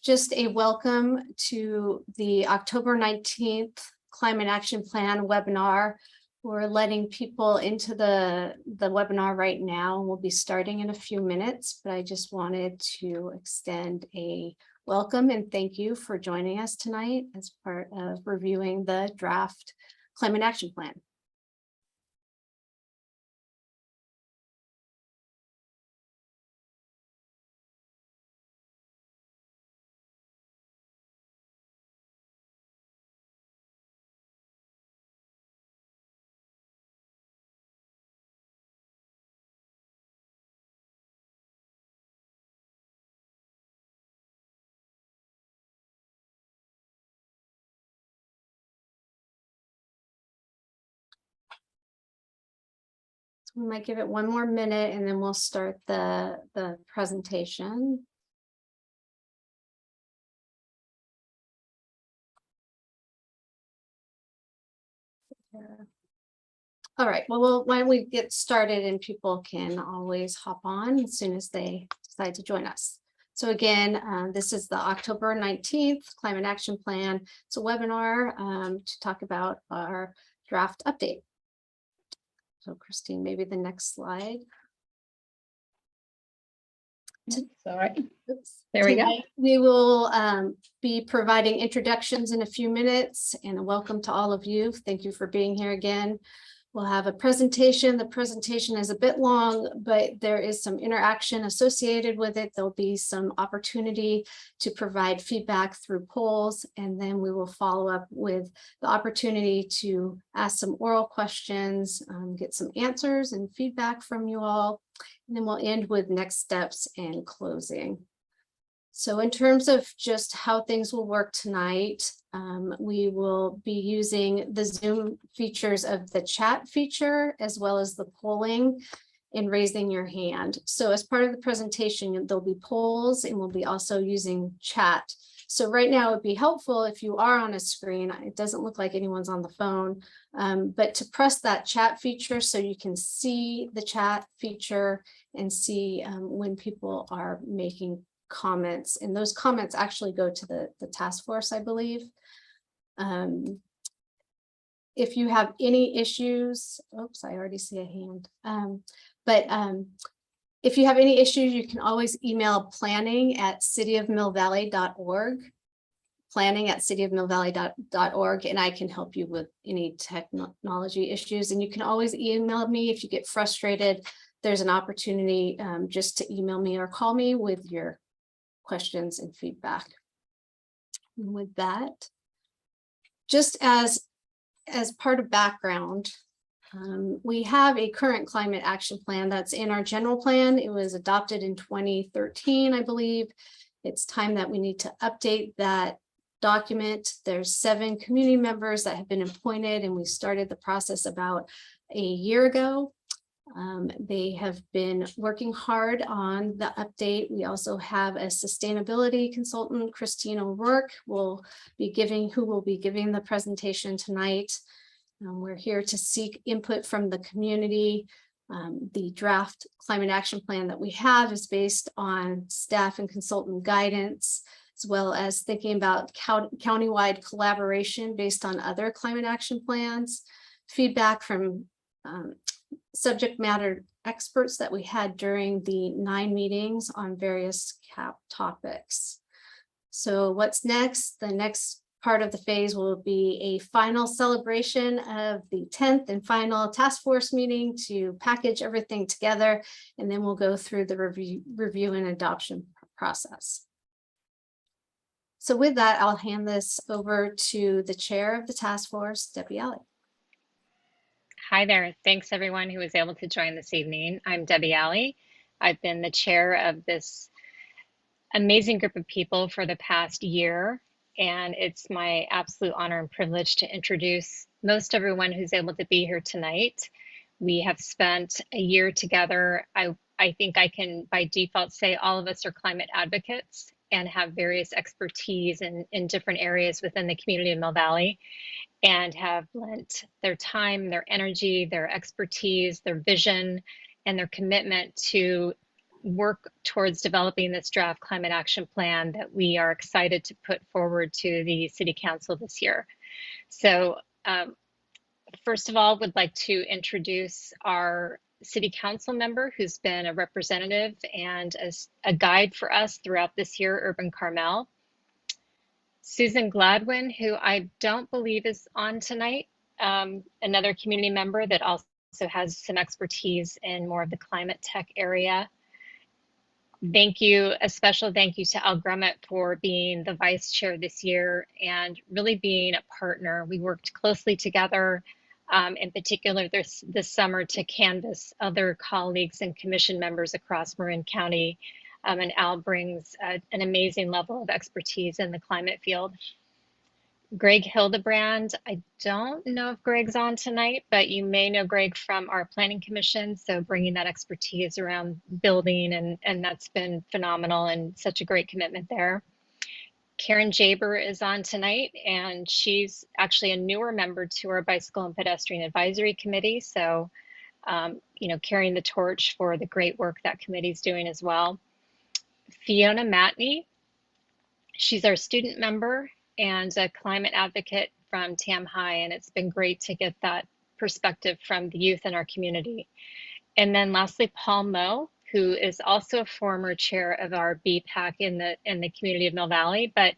just a welcome to the October 19th Climate Action Plan webinar. We're letting people into the webinar right now. We'll be starting in a few minutes, but I just wanted to extend a welcome and thank you for joining us tonight as part of reviewing the draft Climate Action Plan. We might give it one more minute and then we'll start the presentation. All right, well, why don't we get started and people can always hop on as soon as they decide to join us. So again, this is the October 19th Climate Action Plan. It's a webinar to talk about our draft update. So Christine, maybe the next slide. All right. There we go. We will be providing introductions in a few minutes and a welcome to all of you. Thank you for being here again. We'll have a presentation. The presentation is a bit long, but there is some interaction associated with it. There'll be some opportunity to provide feedback through polls, and then we will follow up with the opportunity to ask some oral questions, get some answers and feedback from you all, and then we'll end with next steps and closing. So in terms of just how things will work tonight, we will be using the Zoom features of the chat feature as well as the polling and raising your hand. So as part of the presentation, there'll be polls and we'll be also using chat. So right now it would be helpful if you are on a screen, it doesn't look like anyone's on the phone, but to press that chat feature so you can see the chat feature and see when people are making comments, and those comments actually go to the task force, I believe. If you have any issues, oops, I already see a hand. If you have any issues, you can always email planning@cityofmillvalley.org, planning@cityofmillvalley.org, and I can help you with any technology issues. And you can always email me if you get frustrated. There's an opportunity just to email me or call me with your questions and feedback. And with that, just as part of background, we have a current climate action plan that's in our general plan. It was adopted in 2013, I believe. It's time that we need to update that document. There's 7 community members that have been appointed, and we started the process about a year ago. They have been working hard on the update. We also have a sustainability consultant, Christine O'Rourke, who will be giving the presentation tonight. We're here to seek input from the community. The draft climate action plan that we have is based on staff and consultant guidance, as well as thinking about countywide collaboration based on other climate action plans, feedback from subject matter experts that we had during the 9 meetings on various CAP topics. So what's next? The next part of the phase will be a final celebration of the 10th and final task force meeting to package everything together, and then we'll go through the review and adoption process. So with that, I'll hand this over to the chair of the task force, Debbie Alley. Hi there. Thanks everyone who was able to join this evening. I'm Debbie Alley. I've been the chair of this amazing group of people for the past year, and it's my absolute honor and privilege to introduce most everyone who's able to be here tonight. We have spent a year together. I think I can by default say all of us are climate advocates and have various expertise in different areas within the community of Mill Valley, and have lent their time, their energy, their expertise, their vision, and their commitment to work towards developing this draft climate action plan that we are excited to put forward to the City Council this year. So first of all, would like to introduce our City Council member who's been a representative and a guide for us throughout this year, Urban Carmel. Susan Gladwin, who I don't believe is on tonight, another community member that also has some expertise in more of the climate tech area. Thank you, a special thank you to Al Grummett for being the vice chair this year and really being a partner. We worked closely together, in particular this summer, to canvass other colleagues and commission members across Marin County. And Al brings an amazing level of expertise in the climate field. Greg Hildebrand, I don't know if Greg's on tonight, but you may know Greg from our planning commission. So bringing that expertise around building, and that's been phenomenal and such a great commitment there. Karen Jaber is on tonight, and she's actually a newer member to our Bicycle and Pedestrian Advisory Committee. So, you know, carrying the torch for the great work that committee's doing as well. Fiona Matney, she's our student member and a climate advocate from Tam High, and it's been great to get that perspective from the youth in our community. And then lastly, Paul Moe, who is also a former chair of our BPAC in the community of Mill Valley, but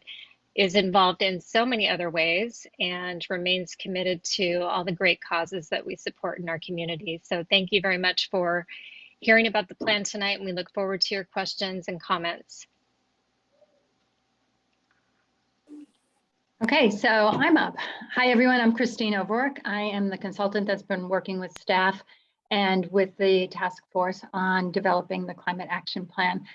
is involved in so many other ways and remains committed to all the great causes that we support in our community. So thank you very much for hearing about the plan tonight, and we look forward to your questions and comments. Okay, so I'm up. Hi, everyone. I'm Christine O'Rourke. I am the consultant that's been working with staff and with the task force on developing the climate action plan.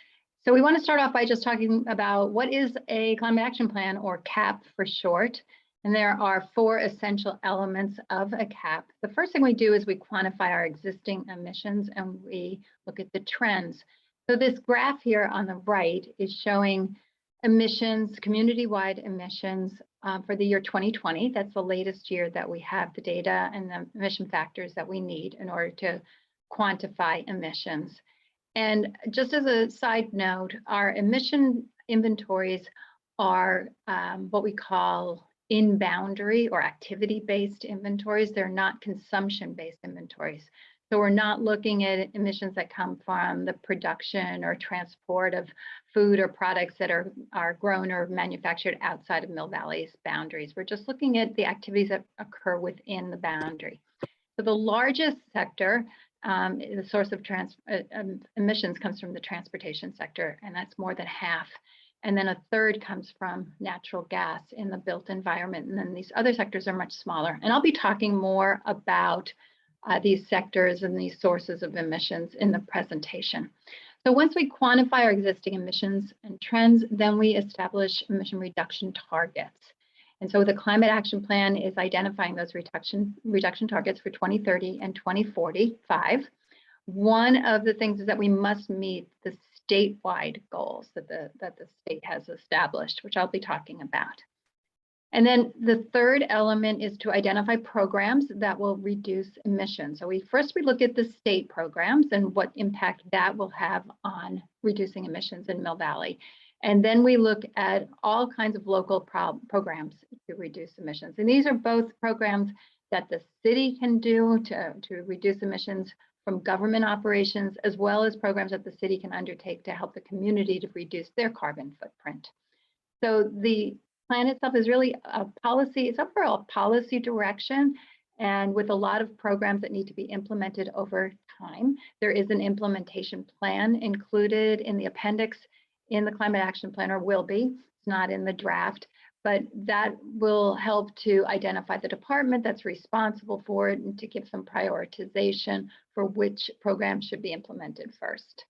So we want to start off by just talking about what is a climate action plan, or CAP for short. And there are 4 essential elements of a CAP. The first thing we do is we quantify our existing emissions and we look at the trends. So this graph here on the right is showing emissions, community-wide emissions for the year 2020. That's the latest year that we have the data and the emission factors that we need in order to quantify emissions. And just as a side note, our emission inventories are what we call in-boundary or activity-based inventories. They're not consumption-based inventories. So we're not looking at emissions that come from the production or transport of food or products that are grown or manufactured outside of Mill Valley's boundaries. We're just looking at the activities that occur within the boundary. So the largest sector, the source of emissions comes from the transportation sector, and that's more than half. And then a third comes from natural gas in the built environment. And then these other sectors are much smaller. And I'll be talking more about these sectors and these sources of emissions in the presentation. So once we quantify our existing emissions and trends, then we establish emission reduction targets. And so the climate action plan is identifying those reduction targets for 2030 and 2045. One of the things is that we must meet the statewide goals that the state has established, which I'll be talking about. And then the third element is to identify programs that will reduce emissions. So we look at the state programs and what impact that will have on reducing emissions in Mill Valley. And then we look at all kinds of local programs to reduce emissions. And these are both programs that the city can do to reduce emissions from government operations, as well as programs that the city can undertake to help the community to reduce their carbon footprint. So the plan itself is really a policy, it's overall policy direction, and with a lot of programs that need to be implemented over time. There is an implementation plan included in the appendix in the climate action plan, or will be. It's not in the draft, but that will help to identify the department that's responsible for it and to give some prioritization for which programs should be implemented first.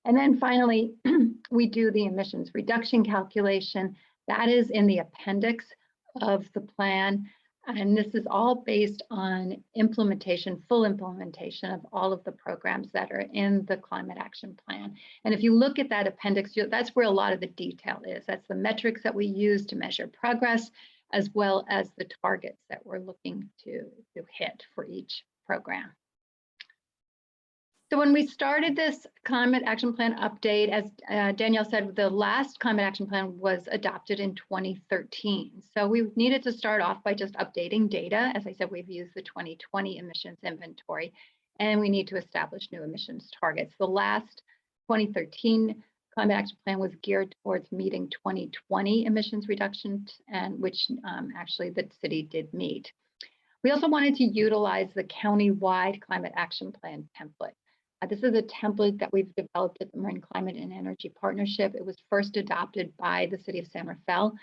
And then finally, we do the emissions reduction calculation. That is in the appendix of the plan. And this is all based on implementation, full implementation of all of the programs that are in the climate action plan. And if you look at that appendix, that's where a lot of the detail is. That's the metrics that we use to measure progress, as well as the targets that we're looking to hit for each program. So when we started this climate action plan update, as Danielle said, the last climate action plan was adopted in 2013. So we needed to start off by just updating data. As I said, we've used the 2020 emissions inventory, and we need to establish new emissions targets. The last 2013 climate action plan was geared towards meeting 2020 emissions reductions, and which actually the city did meet. We also wanted to utilize the county-wide climate action plan template. This is a template that we've developed at the Marin Climate and Energy Partnership. It was first adopted by the city of San Rafael.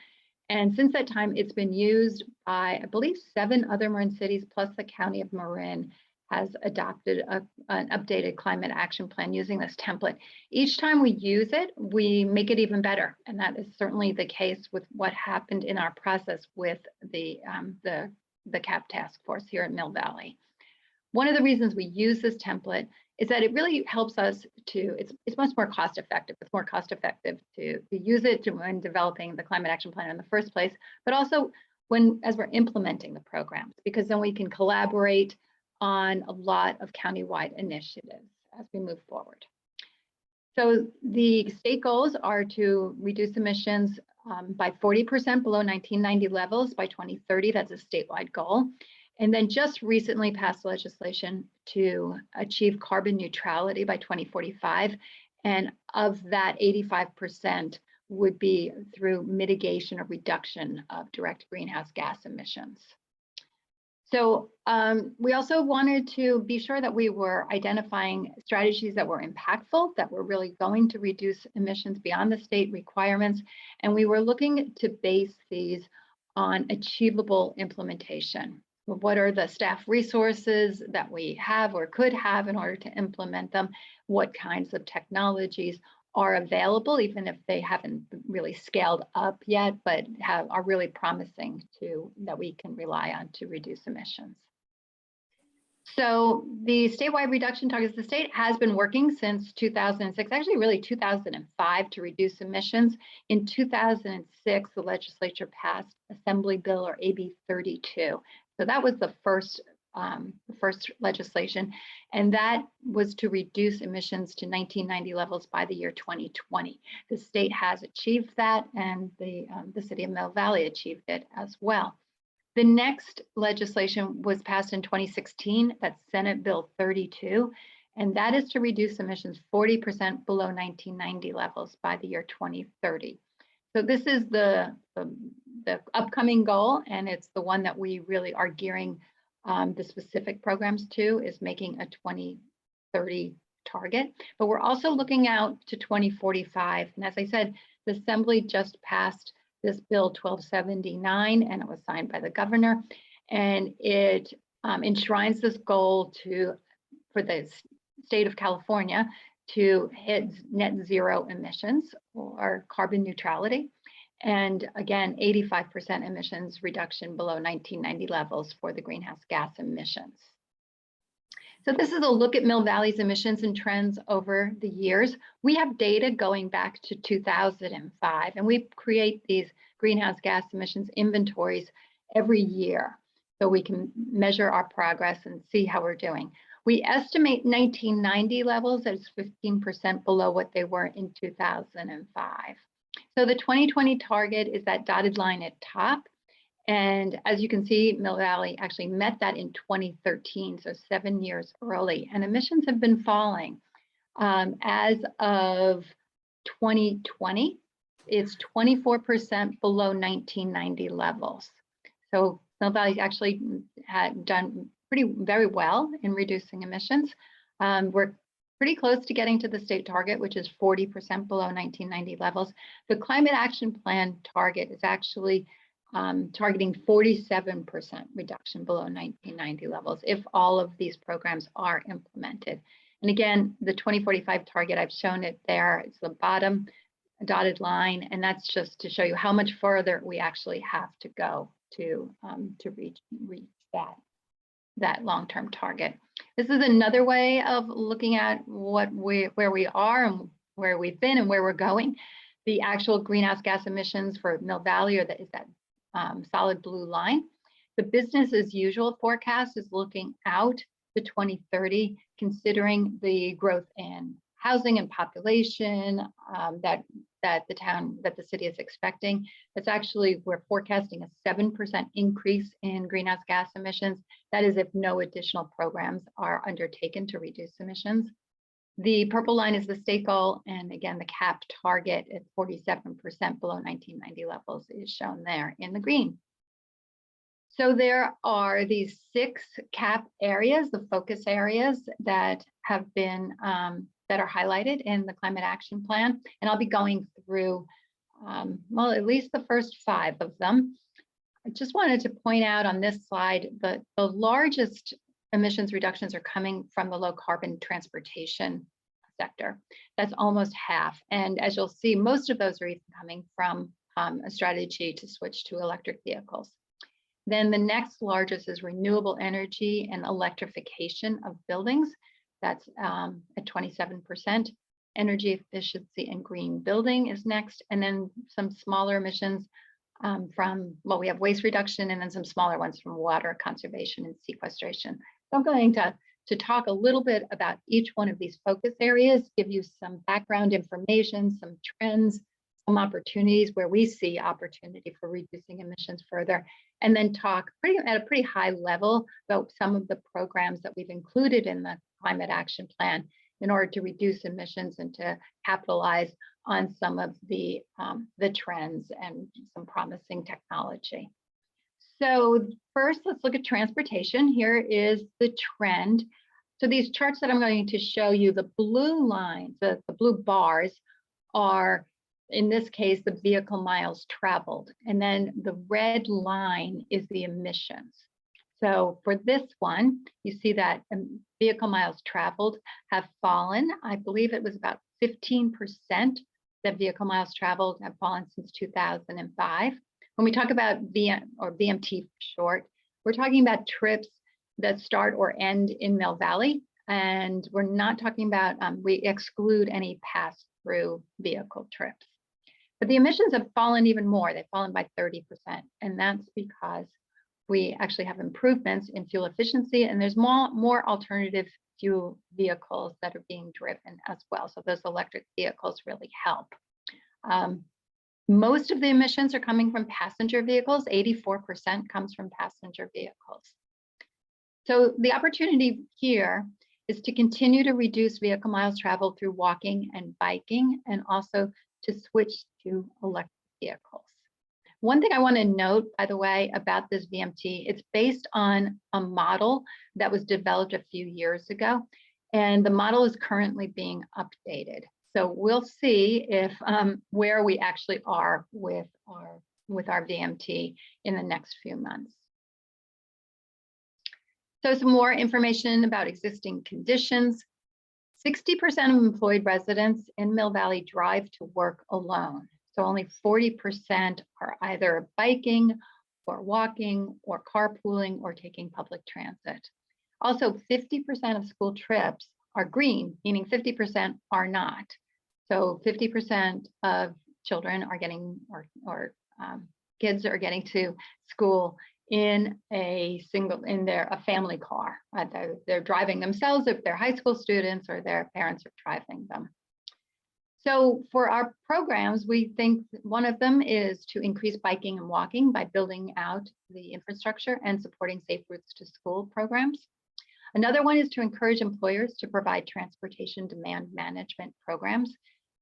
And since that time, it's been used by, I believe, 7 other Marin cities, plus the county of Marin has adopted an updated climate action plan using this template. Each time we use it, we make it even better. And that is certainly the case with what happened in our process with the CAP task force here at Mill Valley. One of the reasons we use this template is that it really helps us to, it's much more cost effective. It's more cost effective to use it when developing the climate action plan in the first place, but also as we're implementing the programs, because then we can collaborate on a lot of countywide initiatives as we move forward. So the state goals are to reduce emissions by 40% below 1990 levels by 2030. That's a statewide goal. And then just recently passed legislation to achieve carbon neutrality by 2045. And of that, 85% would be through mitigation or reduction of direct greenhouse gas emissions. So we also wanted to be sure that we were identifying strategies that were impactful, that were really going to reduce emissions beyond the state requirements. And we were looking to base these on achievable implementation. What are the staff resources that we have or could have in order to implement them? What kinds of technologies are available, even if they haven't really scaled up yet, but are really promising that we can rely on to reduce emissions. So the statewide reduction targets, the state has been working since 2006, actually really 2005, to reduce emissions. In 2006, the legislature passed Assembly Bill, or AB 32. So that was the first legislation, and that was to reduce emissions to 1990 levels by the year 2020. The state has achieved that, and the city of Mill Valley achieved it as well. The next legislation was passed in 2016, that's Senate Bill 32, and that is to reduce emissions 40% below 1990 levels by the year 2030. So this is the upcoming goal, and it's the one that we really are gearing the specific programs to, is making a 2030 target. But we're also looking out to 2045. And as I said, the Assembly just passed this Bill 1279, and it was signed by the governor. And it enshrines this goal for the state of California to hit net zero emissions or carbon neutrality. And again, 85% emissions reduction below 1990 levels for the greenhouse gas emissions. So this is a look at Mill Valley's emissions and trends over the years. We have data going back to 2005, and we create these greenhouse gas emissions inventories every year so we can measure our progress and see how we're doing. We estimate 1990 levels as 15% below what they were in 2005. So the 2020 target is that dotted line at top. And as you can see, Mill Valley actually met that in 2013, so 7 years early. And emissions have been falling. As of 2020, it's 24% below 1990 levels. So Mill Valley actually had done very well in reducing emissions. We're pretty close to getting to the state target, which is 40% below 1990 levels. The climate action plan target is actually targeting 47% reduction below 1990 levels if all of these programs are implemented. And again, the 2045 target, I've shown it there. It's the bottom dotted line, and that's just to show you how much further we actually have to go to reach that long-term target. This is another way of looking at where we are and where we've been and where we're going. The actual greenhouse gas emissions for Mill Valley is that solid blue line. The business as usual forecast is looking out to 2030, considering the growth in housing and population that the city is expecting. It's actually, we're forecasting a 7% increase in greenhouse gas emissions. That is if no additional programs are undertaken to reduce emissions. The purple line is the state goal, and again, the cap target at 47% below 1990 levels is shown there in the green. So there are these 6 cap areas, the focus areas that have been that are highlighted in the climate action plan, and I'll be going through well, at least the first 5 of them. I just wanted to point out on this slide that the largest emissions reductions are coming from the low carbon transportation sector. That's almost half. And as you'll see, most of those are even coming from a strategy to switch to electric vehicles. Then the next largest is renewable energy and electrification of buildings. That's at 27%. Energy efficiency and green building is next. And then some smaller emissions from, well, we have waste reduction and then some smaller ones from water conservation and sequestration. So I'm going to talk a little bit about each one of these focus areas, give you some background information, some trends, some opportunities where we see opportunity for reducing emissions further, and then talk at a pretty high level about some of the programs that we've included in the climate action plan in order to reduce emissions and to capitalize on some of the trends and some promising technology. So first, let's look at transportation. Here is the trend. So these charts that I'm going to show you, the blue lines, the blue bars are, in this case, the vehicle miles traveled. And then the red line is the emissions. So for this one, you see that vehicle miles traveled have fallen. I believe it was about 15% that vehicle miles traveled have fallen since 2005. When we talk about VMT for short, we're talking about trips that start or end in Mill Valley. And we're not talking about, we exclude any pass-through vehicle trips. But the emissions have fallen even more. They've fallen by 30%. And that's because we actually have improvements in fuel efficiency, and there's more alternative fuel vehicles that are being driven as well. So those electric vehicles really help. Most of the emissions are coming from passenger vehicles. 84% comes from passenger vehicles. So the opportunity here is to continue to reduce vehicle miles traveled through walking and biking, and also to switch to electric vehicles. One thing I want to note, by the way, about this VMT, it's based on a model that was developed a few years ago, and the model is currently being updated. So we'll see if where we actually are with our VMT in the next few months. So some more information about existing conditions. 60% of employed residents in Mill Valley drive to work alone. So only 40% are either biking or walking or carpooling or taking public transit. Also, 50% of school trips are green, meaning 50% are not. So 50% of children are getting, kids are getting to school in a family car. They're driving themselves if they're high school students, or their parents are driving them. So for our programs, we think one of them is to increase biking and walking by building out the infrastructure and supporting safe routes to school programs. Another one is to encourage employers to provide transportation demand management programs.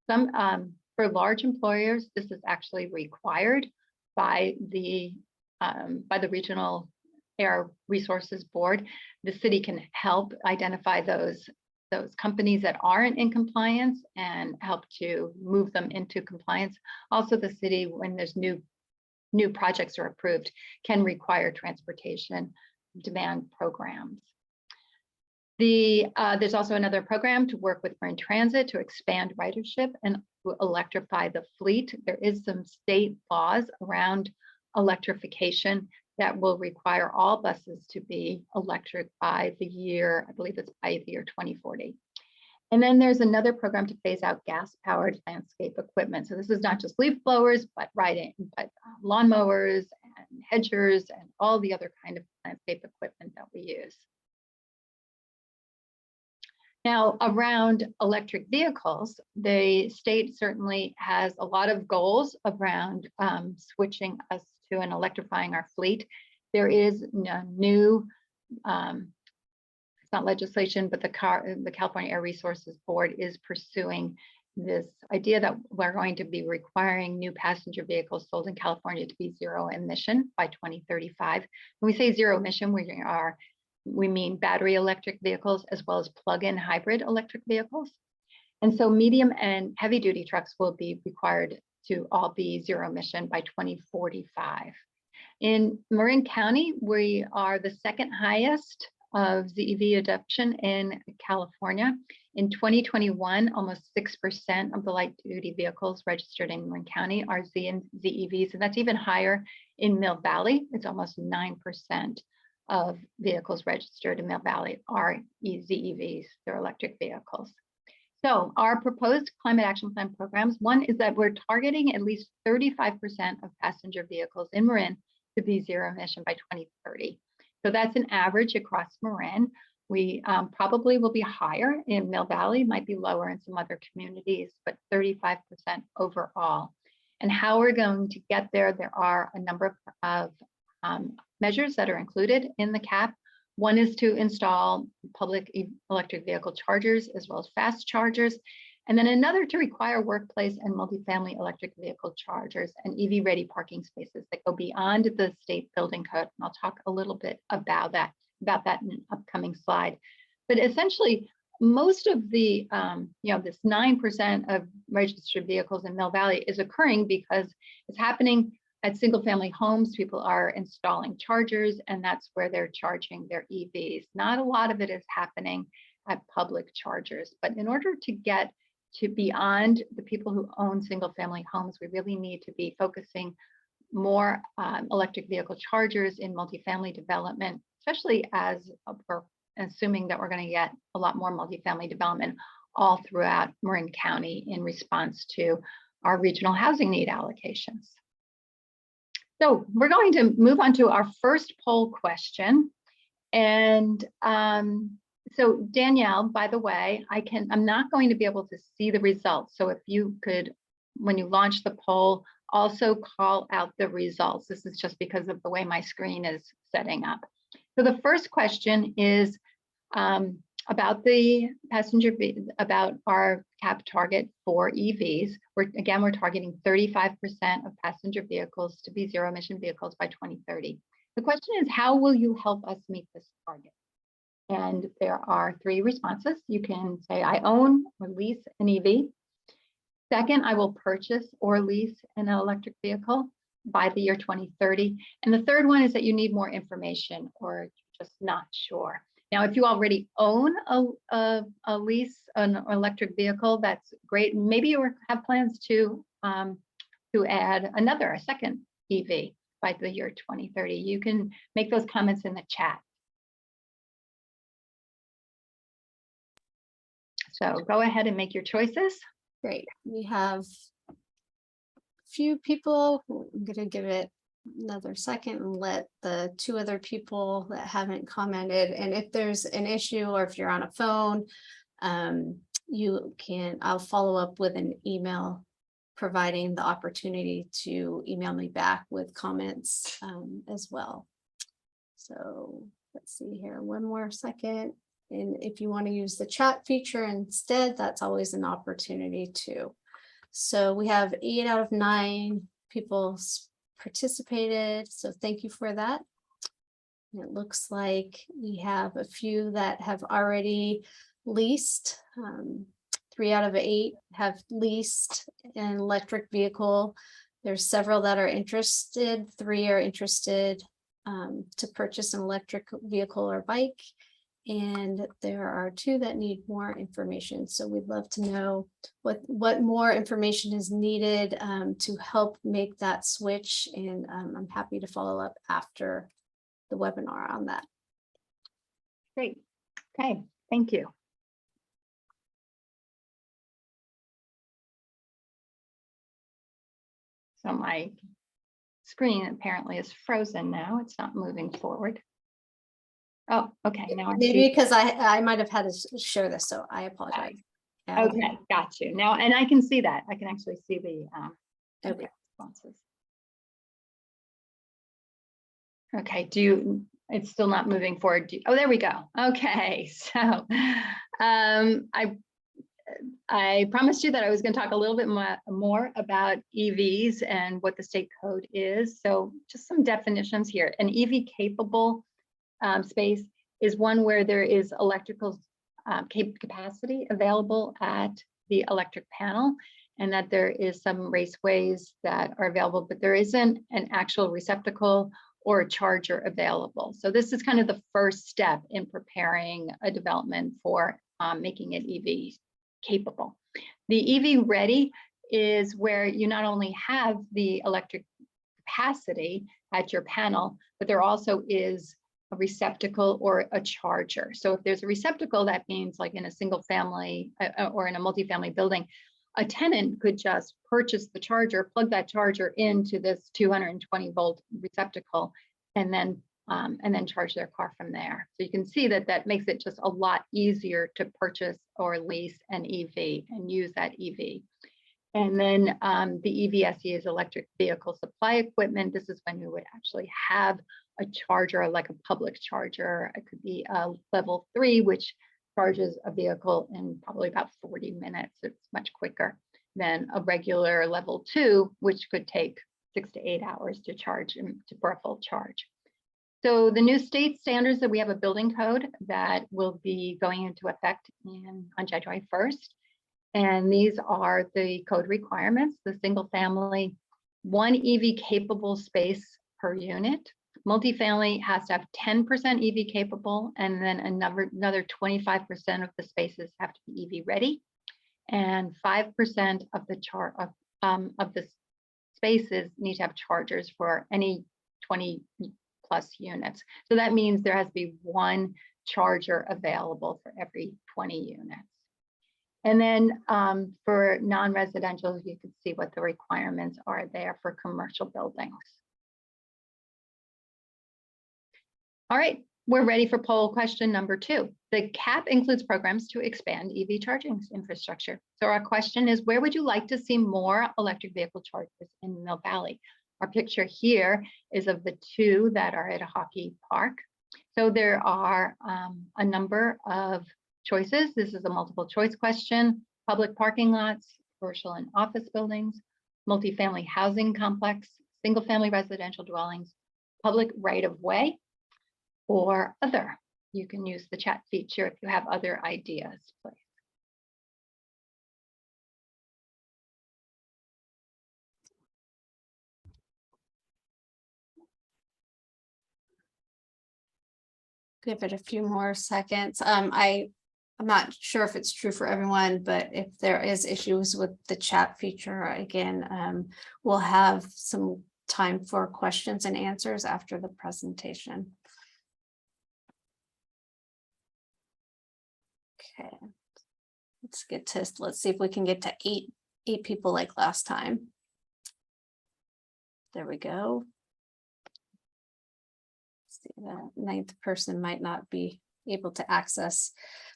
For large employers, this is actually required by the Regional Air Resources Board. The city can help identify those companies that aren't in compliance and help to move them into compliance. Also, the city, when there's new projects are approved, can require transportation demand programs. There's also another program to work with Marine Transit to expand ridership and to electrify the fleet. There is some state laws around electrification that will require all buses to be electric by the year, I believe it's by the year 2040. And then there's another program to phase out gas-powered landscape equipment. So this is not just leaf blowers, but lawnmowers and hedgers and all the other kind of landscape equipment that we use. Now, around electric vehicles, the state certainly has a lot of goals around switching us to and electrifying our fleet. There is new, it's not legislation, but the California Air Resources Board is pursuing this idea that we're going to be requiring new passenger vehicles sold in California to be zero emission by 2035. When we say zero emission, we mean battery electric vehicles as well as plug-in hybrid electric vehicles. And so medium and heavy duty trucks will be required to all be zero emission by 2045. In Marin County, we are the second highest of ZEV adoption in California. In 2021, almost 6% of the light duty vehicles registered in Marin County are ZEVs, and that's even higher in Mill Valley. It's almost 9% of vehicles registered in Mill Valley are ZEVs, they're electric vehicles. So our proposed climate action plan programs, one is that we're targeting at least 35% of passenger vehicles in Marin to be zero emission by 2030. So that's an average across Marin. We probably will be higher in Mill Valley, might be lower in some other communities, but 35% overall. And how we're going to get there, there are a number of measures that are included in the CAP. One is to install public electric vehicle chargers as well as fast chargers. And then another to require workplace and multifamily electric vehicle chargers and EV ready parking spaces that go beyond the state building code. And I'll talk a little bit about that in an upcoming slide. But essentially, most of the, this 9% of registered vehicles in Mill Valley is occurring because it's happening at single family homes. People are installing chargers and that's where they're charging their EVs. Not a lot of it is happening at public chargers, but in order to get to beyond the people who own single family homes, we really need to be focusing more electric vehicle chargers in multifamily development, especially as we're assuming that we're going to get a lot more multifamily development all throughout Marin County in response to our regional housing need allocations. So we're going to move on to our first poll question. And so Danielle, by the way, I'm not going to be able to see the results. So if you could, when you launch the poll, also call out the results. This is just because of the way my screen is setting up. So the first question is about the about our CAP target for EVs. We're targeting 35% of passenger vehicles to be zero emission vehicles by 2030. The question is, how will you help us meet this target? And there are three responses. You can say, I own or lease an EV. Second, I will purchase or lease an electric vehicle by the year 2030. And the third one is that you need more information or just not sure. Now, if you already own a lease, an electric vehicle, that's great. Maybe you have plans to add a second EV by the year 2030. You can make those comments in the chat. So go ahead and make your choices. Great. We have a few people. I'm going to give it another second and let the two other people that haven't commented. And if there's an issue or if you're on a phone, I'll follow up with an email providing the opportunity to email me back with comments as well. So let's see here, one more second. And if you want to use the chat feature instead, that's always an opportunity too. So we have 8 out of 9 people participated. So thank you for that. And it looks like we have a few that have already leased. 3 out of 8 have leased an electric vehicle. There's several that are interested. 3 are interested to purchase an electric vehicle or bike. And there are 2 that need more information. So we'd love to know what more information is needed to help make that switch. And I'm happy to follow up after the webinar on that. Great. Okay, thank you. So my screen apparently is frozen now. It's not moving forward. Oh, okay, now I see. Maybe because I might have had to share this, so I apologize. Okay, got you. Now, and I can see that. I can actually see the Okay. responses. Okay, it's still not moving forward. Oh, there we go. Okay, so I promised you that I was going to talk a little bit more about EVs and what the state code is. So just some definitions here. An EV capable space is one where there is electrical capacity available at the electric panel, and that there is some raceways that are available, but there isn't an actual receptacle or a charger available. So this is kind of the first step in preparing a development for making it EV capable. The EV ready is where you not only have the electric capacity at your panel, but there also is a receptacle or a charger. So if there's a receptacle, that means like in a single family or in a multifamily building, a tenant could just purchase the charger, plug that charger into this 220 volt receptacle, and then charge their car from there. So you can see that that makes it just a lot easier to purchase or lease an EV and use that EV. And then the EVSE is electric vehicle supply equipment. This is when you would actually have a charger, like a public charger. It could be a level 3, which charges a vehicle in probably about 40 minutes. It's much quicker than a regular level 2, which could take 6 to 8 hours to charge for a full charge. So the new state standards that we have a building code that will be going into effect on January 1st. And these are the code requirements: the single family, 1 EV capable space per unit. Multifamily has to have 10% EV capable, and then another 25% of the spaces have to be EV ready, and 5% of the spaces need to have chargers for any 20 plus units. So that means there has to be 1 charger available for every 20 units. And then for non-residential, you can see what the requirements are there for commercial buildings. All right, we're ready for poll question number 2. The CAP includes programs to expand EV charging infrastructure. So our question is, where would you like to see more electric vehicle chargers in Mill Valley? Our picture here is of the 2 that are at a hockey park. So there are a number of choices. This is a multiple choice question: public parking lots, commercial and office buildings, multifamily housing complex, single family residential dwellings, public right of way, or other. You can use the chat feature if you have other ideas, please. Give it a few more seconds. I'm not sure if it's true for everyone, but if there is issues with the chat feature, again, we'll have some time for questions and answers after the presentation. Okay, let's see if we can get to eight people like last time. There we go. See, the 9th person might not be able to access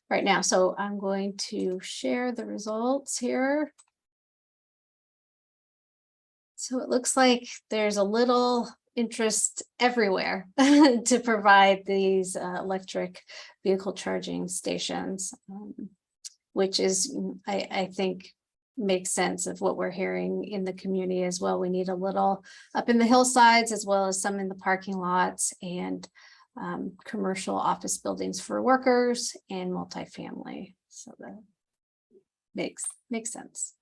right now. So I'm going to share the results here. So it looks like there's a little interest everywhere to provide these electric vehicle charging stations, which is, I think, makes sense of what we're hearing in the community as well. We need a little up in the hillsides as well as some in the parking lots and commercial office buildings for workers and multifamily. So that makes sense.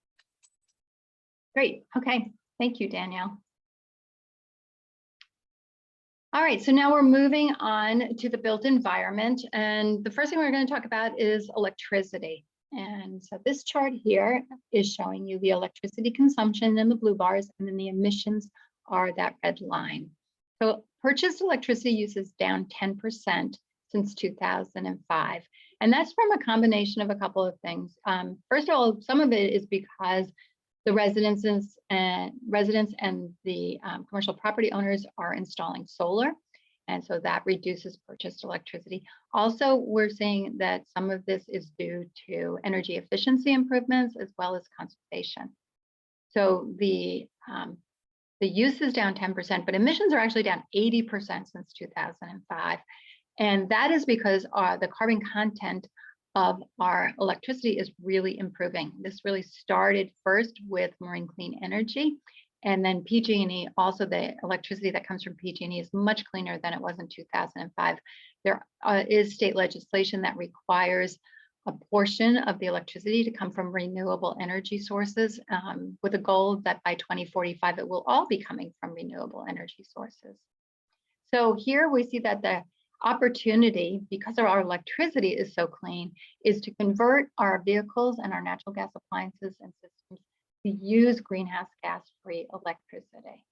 Great. Okay. Thank you, Danielle. All right, so now we're moving on to the built environment. And the first thing we're going to talk about is electricity. And so this chart here is showing you the electricity consumption in the blue bars, and then the emissions are that red line. So purchased electricity use is down 10% since 2005. And that's from a combination of a couple of things. First of all, some of it is because the residents and the commercial property owners are installing solar. And so that reduces purchased electricity. Also, we're seeing that some of this is due to energy efficiency improvements as well as conservation. So the use is down 10%, but emissions are actually down 80% since 2005. And that is because the carbon content of our electricity is really improving. This really started first with marine clean energy, and then PG&E, also the electricity that comes from PG&E is much cleaner than it was in 2005. There is state legislation that requires a portion of the electricity to come from renewable energy sources, with a goal that by 2045, it will all be coming from renewable energy sources. So here we see that the opportunity, because our electricity is so clean, is to convert our vehicles and our natural gas appliances and systems to use greenhouse gas-free electricity.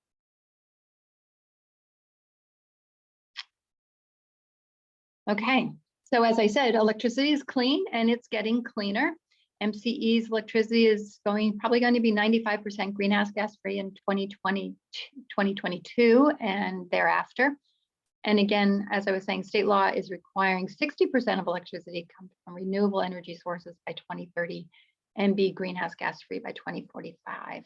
Okay, so as I said, electricity is clean and it's getting cleaner. MCE's electricity is probably going to be 95% greenhouse gas-free in 2022 and thereafter. And again, as I was saying, state law is requiring 60% of electricity come from renewable energy sources by 2030 and be greenhouse gas free by 2045.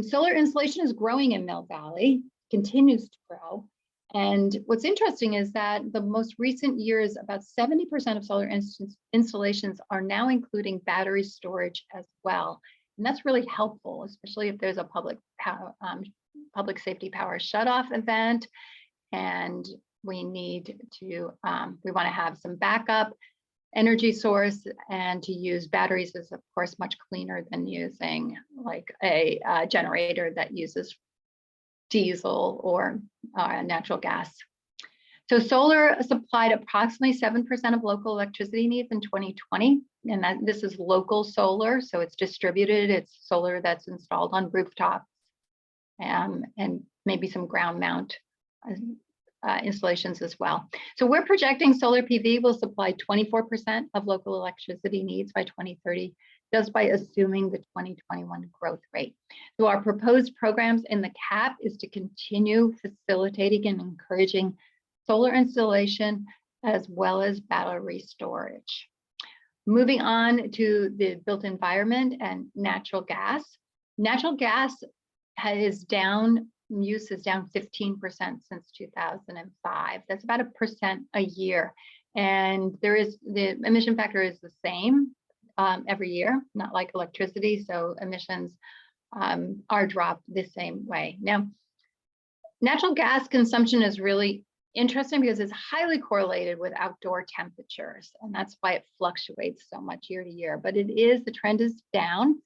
Solar installation is growing in Mill Valley, continues to grow. And what's interesting is that the most recent years, about 70% of solar installations are now including battery storage as well. And that's really helpful, especially if there's a public safety power shutoff event. And we need to, we want to have some backup energy source, and to use batteries is of course much cleaner than using like a generator that uses diesel or natural gas. So solar supplied approximately 7% of local electricity needs in 2020, and this is local solar, so it's distributed. It's solar that's installed on rooftops and maybe some ground mount installations as well. So we're projecting solar PV will supply 24% of local electricity needs by 2030, just by assuming the 2021 growth rate. So our proposed programs in the CAP is to continue facilitating and encouraging solar installation as well as battery storage. Moving on to the built environment and natural gas. Natural gas is down. Use is down 15% since 2005. That's about 1% a year. And the emission factor is the same every year, not like electricity. So emissions are dropped the same way. Now, natural gas consumption is really interesting because it's highly correlated with outdoor temperatures. And that's why it fluctuates so much year to year. But the trend is down.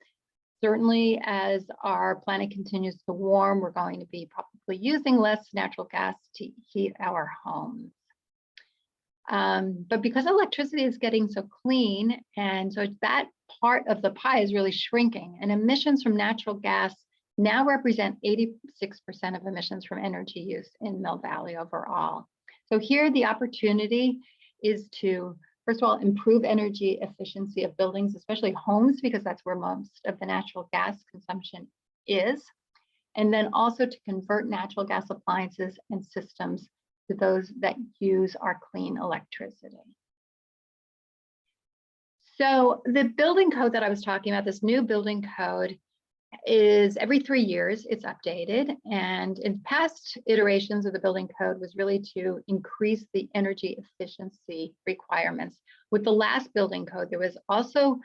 Certainly, as our planet continues to warm, we're going to be probably using less natural gas to heat our homes. But because electricity is getting so clean, and so that part of the pie is really shrinking, and emissions from natural gas now represent 86% of emissions from energy use in Mill Valley overall. So here the opportunity is to, first of all, improve energy efficiency of buildings, especially homes, because that's where most of the natural gas consumption is. And then also to convert natural gas appliances and systems to those that use our clean electricity. So the building code that I was talking about, this new building code, is every 3 years it's updated, and in past iterations of the building code was really to increase the energy efficiency requirements. With the last building code, there was also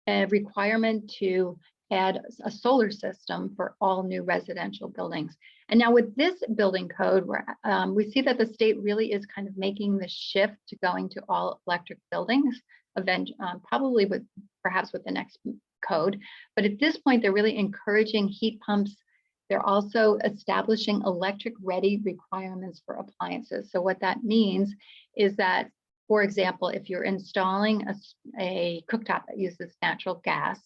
a requirement to add a solar system for all new residential buildings. And now with this building code, we see that the state really is kind of making the shift to going to all electric buildings, probably perhaps with the next code. But at this point, they're really encouraging heat pumps. They're also establishing electric ready requirements for appliances. So what that means is that, for example, if you're installing a cooktop that uses natural gas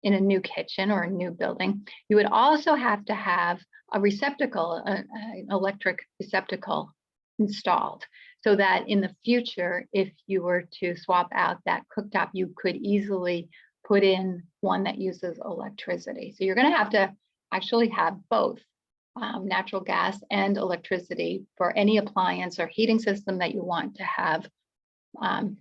in a new kitchen or a new building, you would also have to have a receptacle, an electric receptacle installed, so that in the future, if you were to swap out that cooktop, you could easily put in one that uses electricity. So you're going to actually have both natural gas and electricity for any appliance or heating system that you want to have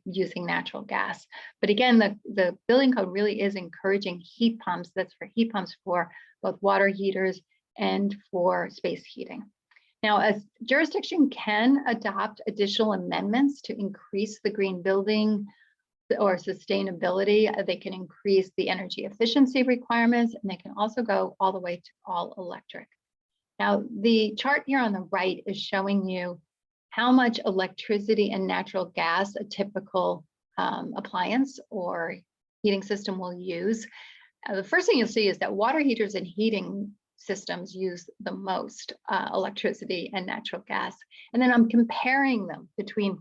using natural gas. But again, the building code really is encouraging heat pumps. That's for heat pumps for both water heaters and for space heating. Now, a jurisdiction can adopt additional amendments to increase the green building or sustainability. They can increase the energy efficiency requirements, and they can also go all the way to all electric. Now, the chart here on the right is showing you how much electricity and natural gas a typical appliance or heating system will use. The first thing you'll see is that water heaters and heating systems use the most electricity and natural gas. And then I'm comparing them between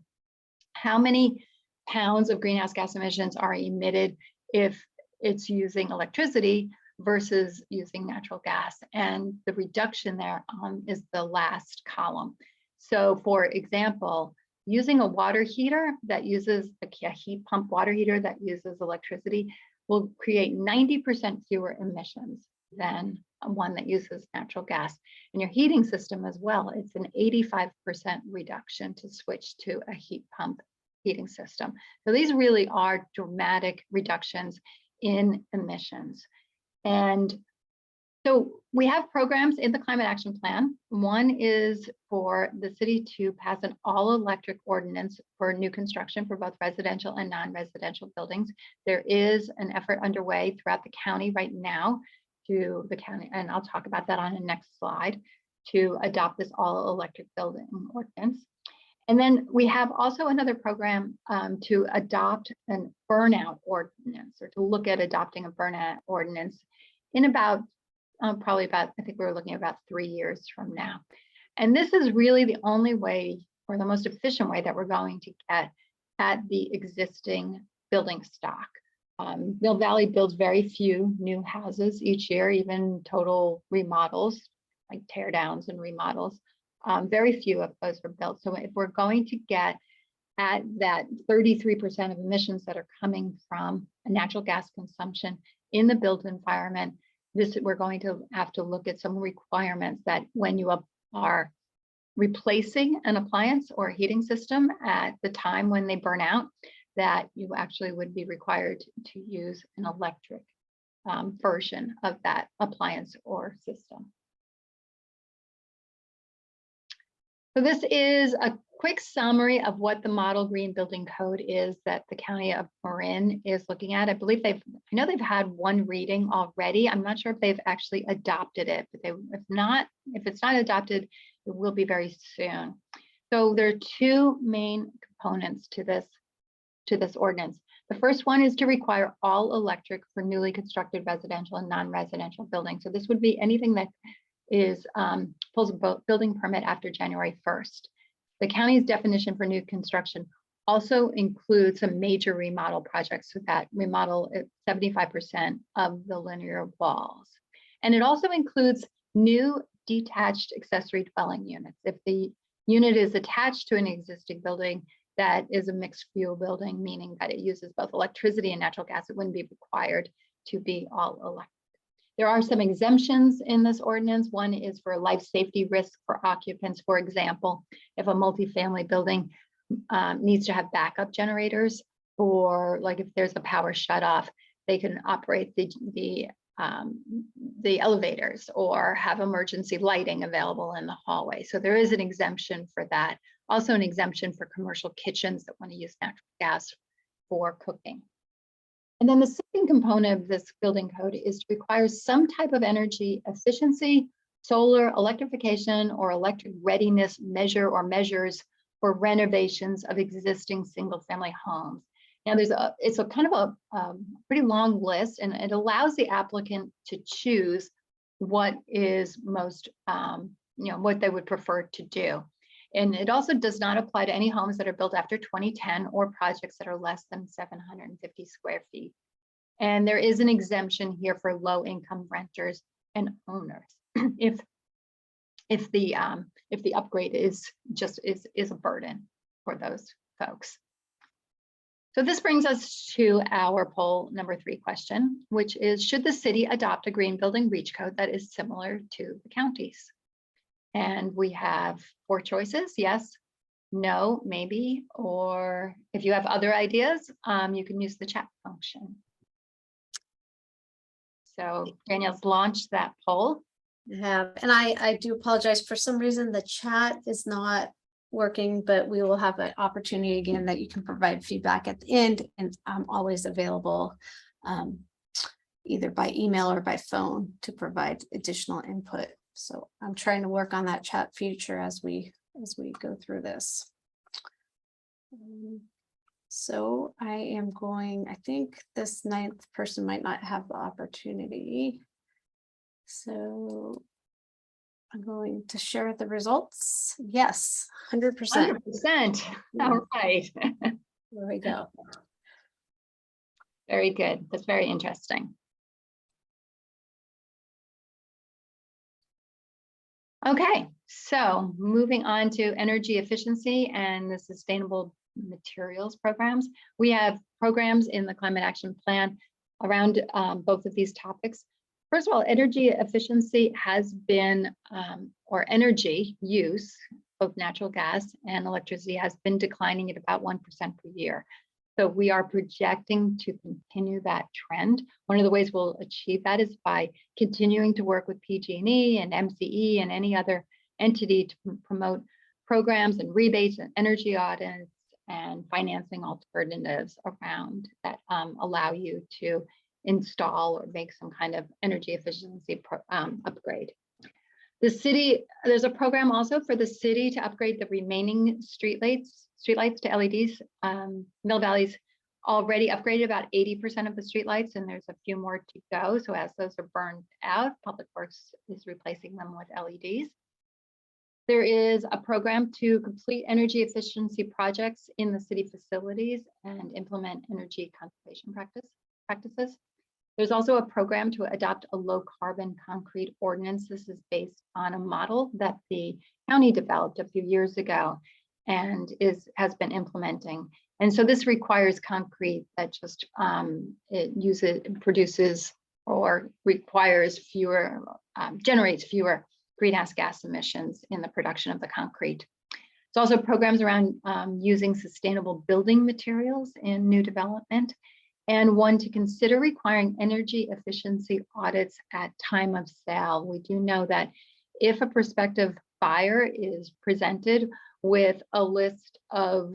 how many pounds of greenhouse gas emissions are emitted if it's using electricity versus using natural gas. And the reduction there is the last column. So for example, using a water heater that uses a heat pump water heater that uses electricity will create 90% fewer emissions than one that uses natural gas. And your heating system as well, it's an 85% reduction to switch to a heat pump heating system. So these really are dramatic reductions in emissions. And so we have programs in the Climate Action Plan. One is for the city to pass an all-electric ordinance for new construction for both residential and non-residential buildings. There is an effort underway throughout the county right now to the county, and I'll talk about that on the next slide, to adopt this all-electric building ordinance. And then we have also another program to adopt an burnout ordinance, or to look at adopting a burnout ordinance in about probably about, I think we're looking at about 3 years from now. And this is really the only way, or the most efficient way, that we're going to get at the existing building stock. Mill Valley builds very few new houses each year, even total remodels, like tear downs and remodels. Very few of those are built. So if we're going to get at that 33% of emissions that are coming from a natural gas consumption in the built environment, we're going to have to look at some requirements that when you are replacing an appliance or a heating system at the time when they burn out, that you actually would be required to use an electric version of that appliance or system. So this is a quick summary of what the Model Green Building Code is that the County of Marin is looking at. I believe I know they've had one reading already. I'm not sure if they've actually adopted it, but if it's not adopted, it will be very soon. So there are two main components to this ordinance. The first one is to require all electric for newly constructed residential and non-residential buildings. So this would be anything that is pulls a building permit after January 1st. The county's definition for new construction also includes some major remodel projects, so that remodel at 75% of the linear walls. And it also includes new detached accessory dwelling units. If the unit is attached to an existing building that is a mixed fuel building, meaning that it uses both electricity and natural gas, it wouldn't be required to be all electric. There are some exemptions in this ordinance. One is for life safety risk for occupants. For example, if a multifamily building needs to have backup generators, or like if there's a power shutoff, they can operate the elevators or have emergency lighting available in the hallway. So there is an exemption for that. Also an exemption for commercial kitchens that want to use natural gas for cooking. And then the second component of this building code is to require some type of energy efficiency, solar, electrification, or electric readiness measure or measures for renovations of existing single-family homes. Now, it's a kind of a pretty long list, and it allows the applicant to choose what is most, what they would prefer to do. And it also does not apply to any homes that are built after 2010 or projects that are less than 750 square feet. And there is an exemption here for low-income renters and owners if the upgrade is a burden for those folks. So this brings us to our poll number 3 question, which is, should the city adopt a green building reach code that is similar to the county's? And we have 4 choices: yes, no, maybe, or if you have other ideas, you can use the chat function. So Danielle's launched that poll. And I do apologize. For some reason, the chat is not working, but we will have an opportunity again that you can provide feedback at the end, and I'm always available either by email or by phone to provide additional input. So I'm trying to work on that chat feature as we go through this. So I am going, I think this 9th person might not have the opportunity. So I'm going to share the results. Yes, 100%. 100%. All right. There we go. Very good. That's very interesting. Okay, so moving on to energy efficiency and the sustainable materials programs. We have programs in the Climate Action Plan around both of these topics. First of all, energy efficiency has been, or energy use, both natural gas and electricity, has been declining at about 1% per year. So we are projecting to continue that trend. One of the ways we'll achieve that is by continuing to work with PG&E and MCE and any other entity to promote programs and rebates and energy audits and financing alternatives around that allow you to install or make some kind of energy efficiency upgrade. The city, there's a program also for the city to upgrade the remaining streetlights to LEDs. Mill Valley's already upgraded about 80% of the streetlights, and there's a few more to go. So as those are burned out, Public Works is replacing them with LEDs. There is a program to complete energy efficiency projects in the city facilities and implement energy conservation practices. There's also a program to adopt a low carbon concrete ordinance. This is based on a model that the county developed a few years ago and has been implementing. And so this requires concrete that just produces or requires fewer, generates fewer greenhouse gas emissions in the production of the concrete. There's also programs around using sustainable building materials in new development, and one to consider requiring energy efficiency audits at time of sale. We do know that if a prospective buyer is presented with a list of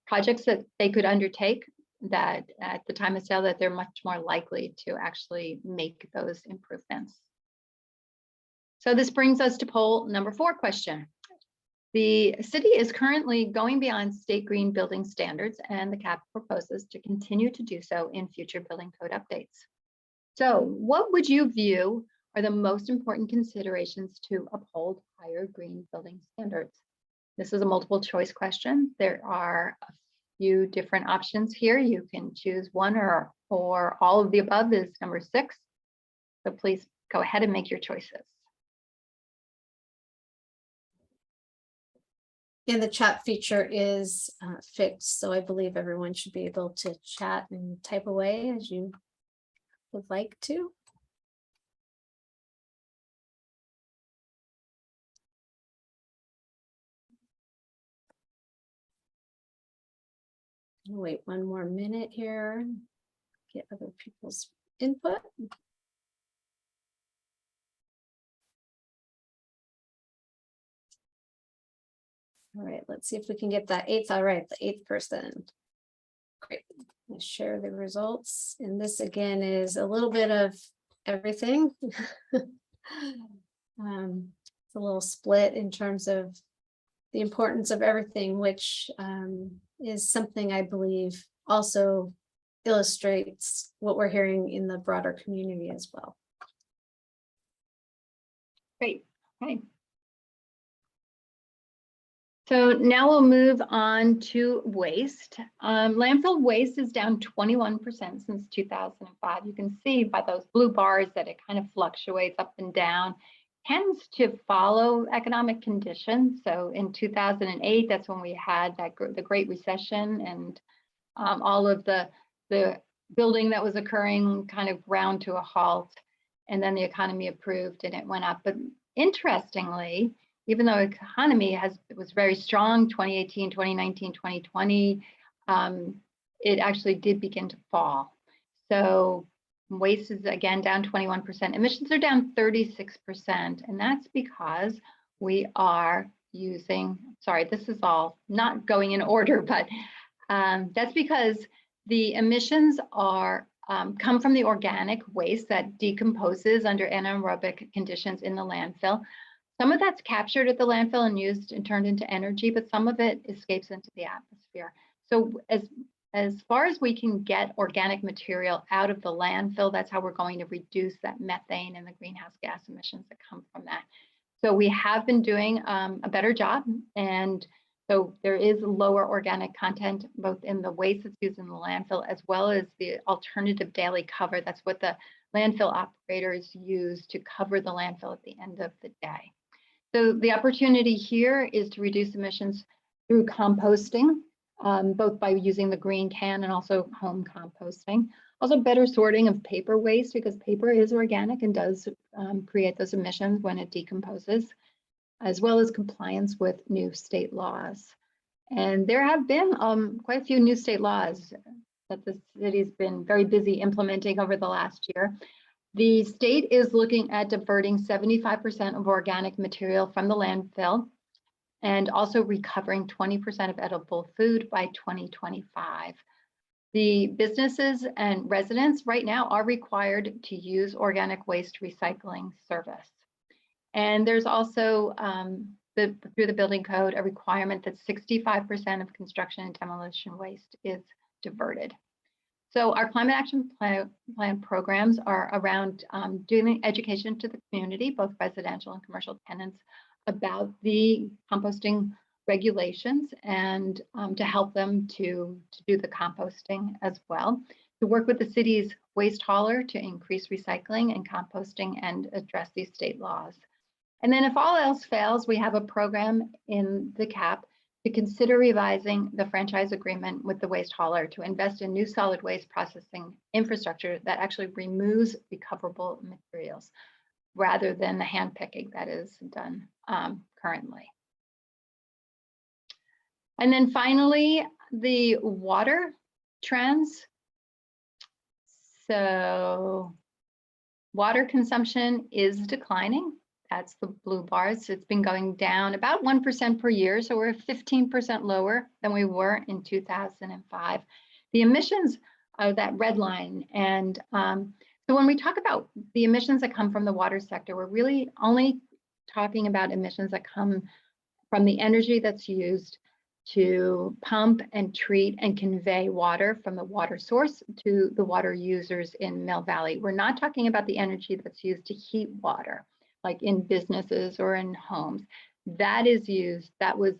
projects that they could undertake, that at the time of sale, that they're much more likely to actually make those improvements. So this brings us to poll number 4 question. The city is currently going beyond state green building standards, and the CAP proposes to continue to do so in future building code updates. So what would you view are the most important considerations to uphold higher green building standards? This is a multiple choice question. There are a few different options here. You can choose one or all of the above is number 6. So please go ahead and make your choices. And the chat feature is fixed, so I believe everyone should be able to chat and type away as you would like to. I'll wait one more minute here, get other people's input. All right, let's see if we can get that 8th. All right, the 8th person. Great. Let's share the results. And this again is a little bit of everything. It's a little split in terms of the importance of everything, which is something I believe also illustrates what we're hearing in the broader community as well. Great. Okay. So now we'll move on to waste. Landfill waste is down 21% since 2005. You can see by those blue bars that it kind of fluctuates up and down, tends to follow economic conditions. So in 2008, that's when we had the Great Recession, and all of the building that was occurring kind of ground to a halt, and then the economy improved and it went up. But Interestingly, even though economy was very strong, 2018, 2019, 2020, it actually did begin to fall. So waste is again down 21%. Emissions are down 36%. And that's because we are using, sorry, this is all not going in order, but that's because the emissions are come from the organic waste that decomposes under anaerobic conditions in the landfill. Some of that's captured at the landfill and used and turned into energy, but some of it escapes into the atmosphere. So as far as we can get organic material out of the landfill, that's how we're going to reduce that methane and the greenhouse gas emissions that come from that. So we have been doing a better job, and so there is lower organic content both in the waste that's used in the landfill as well as the alternative daily cover. That's what the landfill operators use to cover the landfill at the end of the day. So the opportunity here is to reduce emissions through composting, both by using the green can and also home composting. Also better sorting of paper waste, because paper is organic and does create those emissions when it decomposes, as well as compliance with new state laws. And there have been quite a few new state laws that the city's been very busy implementing over the last year. The state is looking at diverting 75% of organic material from the landfill and also recovering 20% of edible food by 2025. The businesses and residents right now are required to use organic waste recycling service. And there's also, through the building code, a requirement that 65% of construction and demolition waste is diverted. So our climate action plan programs are around doing education to the community, both residential and commercial tenants, about the composting regulations and to help them to do the composting as well, to work with the city's waste hauler to increase recycling and composting and address these state laws. And then if all else fails, we have a program in the CAP to consider revising the franchise agreement with the waste hauler to invest in new solid waste processing infrastructure that actually removes recoverable materials rather than the hand picking that is done currently. And then finally, the water trends. So water consumption is declining. That's the blue bars. It's been going down about 1% per year. So we're 15% lower than we were in 2005. The emissions are that red line. And so when we talk about the emissions that come from the water sector, we're really only talking about emissions that come from the energy that's used to pump and treat and convey water from the water source to the water users in Mill Valley. We're not talking about the energy that's used to heat water, like in businesses or in homes. That is used, that was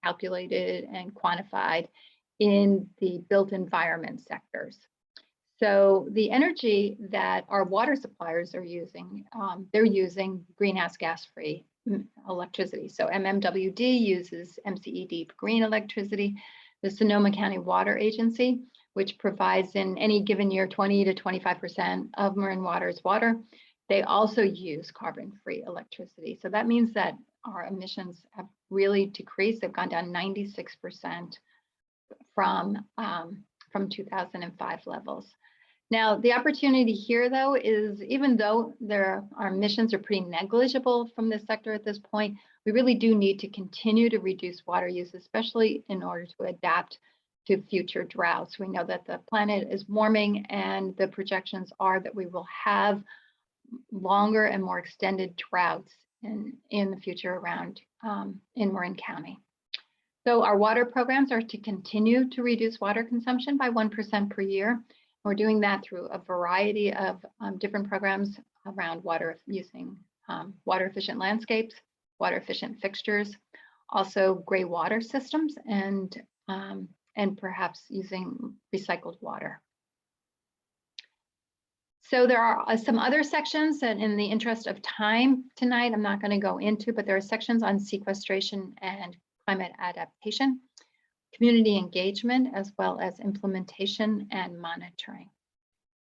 calculated and quantified in the built environment sectors. So the energy that our water suppliers are using, they're using greenhouse gas-free electricity. So MMWD uses MCED green electricity. The Sonoma County Water Agency, which provides in any given year 20 to 25% of Marin Water's water, they also use carbon-free electricity. So that means that our emissions have really decreased. They've gone down 96% from 2005 levels. Now, the opportunity here, though, is even though our emissions are pretty negligible from this sector at this point, we really do need to continue to reduce water use, especially in order to adapt to future droughts. We know that the planet is warming, and the projections are that we will have longer and more extended droughts in the future around in Marin County. So our water programs are to continue to reduce water consumption by 1% per year. We're doing that through a variety of different programs around water, using water efficient landscapes, water efficient fixtures, also gray water systems, and perhaps using recycled water. So there are some other sections that, in the interest of time tonight, I'm not going to go into, but there are sections on sequestration and climate adaptation, community engagement, as well as implementation and monitoring.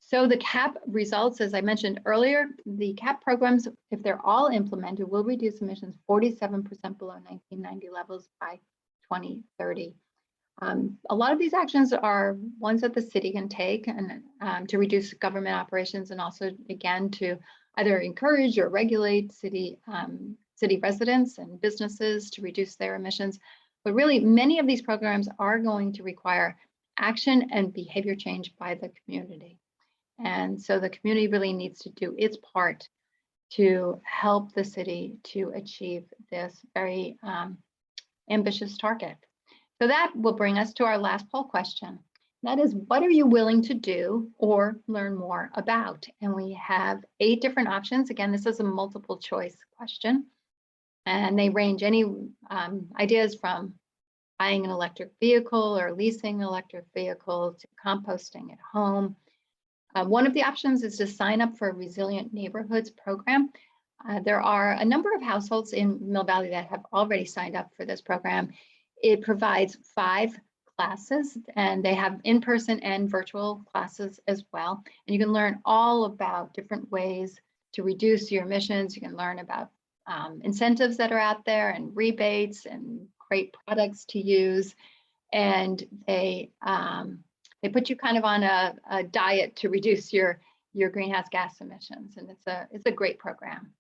So the CAP results, as I mentioned earlier, the CAP programs, if they're all implemented, will reduce emissions 47% below 1990 levels by 2030. A lot of these actions are ones that the city can take and to reduce government operations, and also, again, to either encourage or regulate city residents and businesses to reduce their emissions. But really, many of these programs are going to require action and behavior change by the community. And so the community really needs to do its part to help the city to achieve this very ambitious target. So that will bring us to our last poll question. That is, what are you willing to do or learn more about? And we have 8 different options. Again, this is a multiple choice question. And they range any ideas from buying an electric vehicle or leasing an electric vehicle to composting at home. One of the options is to sign up for a Resilient Neighborhoods program. There are a number of households in Mill Valley that have already signed up for this program. It provides 5 classes, and they have in-person and virtual classes as well. And you can learn all about different ways to reduce your emissions. You can learn about incentives that are out there and rebates and great products to use. And they put you kind of on a diet to reduce your greenhouse gas emissions. And it's a great program.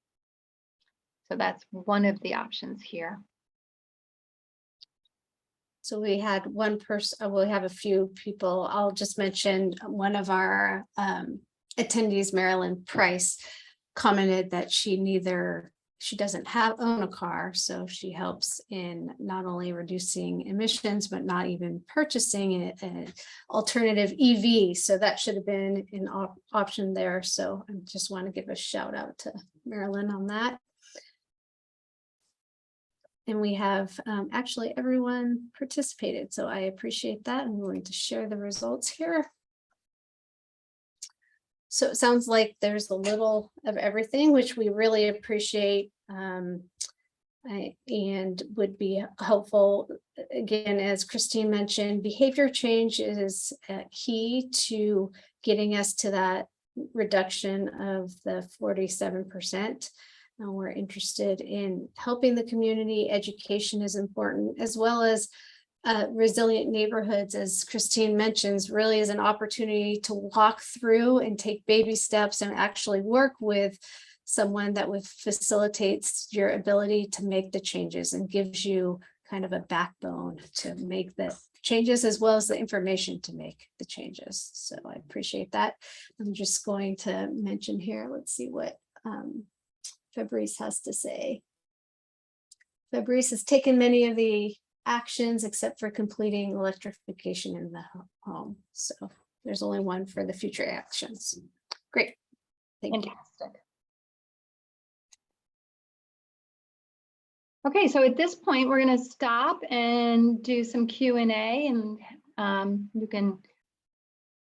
So that's one of the options here. So we had one person, we have a few people. I'll just mention one of our attendees, Marilyn Price, commented that she doesn't own a car, so she helps in not only reducing emissions, but not even purchasing an alternative EV. So that should have been an option there. So I just want to give a shout out to Marilyn on that. And we have actually everyone participated, so I appreciate that. I'm going to share the results here. So it sounds like there's a little of everything, which we really appreciate and would be helpful. Again, as Christine mentioned, behavior change is key to getting us to that reduction of the 47%. We're interested in helping the community. Education is important, as well as resilient neighborhoods, as Christine mentions, really is an opportunity to walk through and take baby steps and actually work with someone that would facilitates your ability to make the changes and gives you kind of a backbone to make the changes, as well as the information to make the changes. So I appreciate that. I'm just going to mention here, let's see what Fabrice has to say. Fabrice has taken many of the actions except for completing electrification in the home. So there's only one for the future actions. Great. Thank you. Fantastic. Okay, so at this point, we're going to stop and do some Q&A, and you can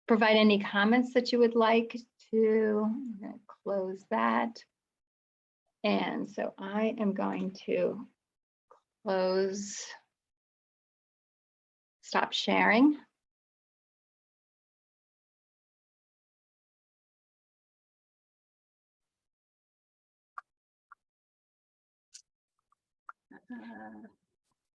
provide any comments that you would like to. I'm going to close that. And so I am going to stop sharing.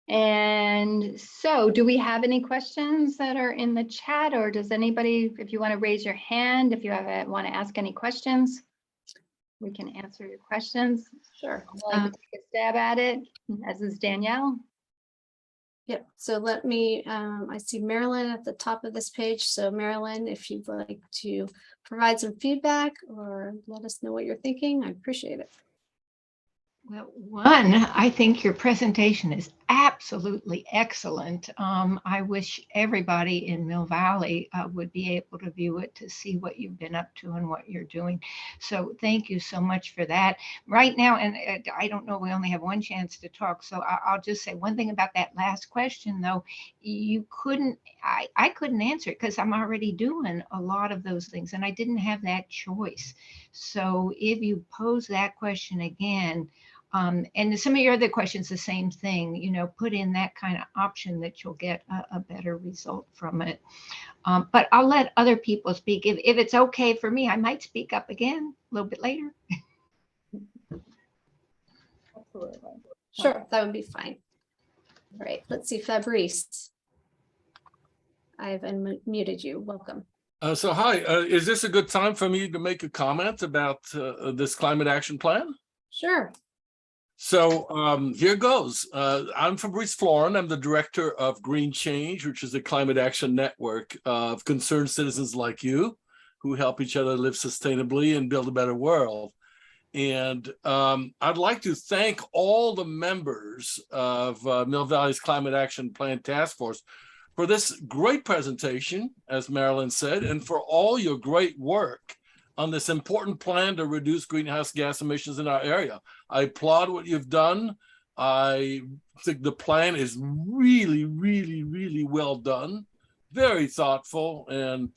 And so do we have any questions that are in the chat, or does anybody, if you want to raise your hand, if you want to ask any questions, we can answer your questions. Sure. I'd like to take a stab at it, as is Danielle. Yep. So let me, I see Marilyn at the top of this page. So Marilyn, if you'd like to provide some feedback or let us know what you're thinking, I appreciate it. Well, one, I think your presentation is absolutely excellent. I wish everybody in Mill Valley would be able to view it to see what you've been up to and what you're doing. So thank you so much for that. Right now, and I don't know, we only have one chance to talk, so I'll just say one thing about that last question, though. I couldn't answer it because I'm already doing a lot of those things, and I didn't have that choice. So if you pose that question again, And some of your other questions, the same thing, you know, put in that kind of option that you'll get a better result from it. But I'll let other people speak. If it's okay for me, I might speak up again a little bit later. Absolutely. Sure, that would be fine. All right, let's see, Fabrice. I've unmuted you. Welcome. So hi, is this a good time for me to make a comment about this climate action plan? Sure. So here goes. I'm Fabrice Florin. I'm the director of Green Change, which is a climate action network of concerned citizens like you who help each other live sustainably and build a better world. And I'd like to thank all the members of Mill Valley's Climate Action Plan Task Force for this great presentation, as Marilyn said, and for all your great work on this important plan to reduce greenhouse gas emissions in our area. I applaud what you've done. I think the plan is really, really, really well done, very thoughtful, and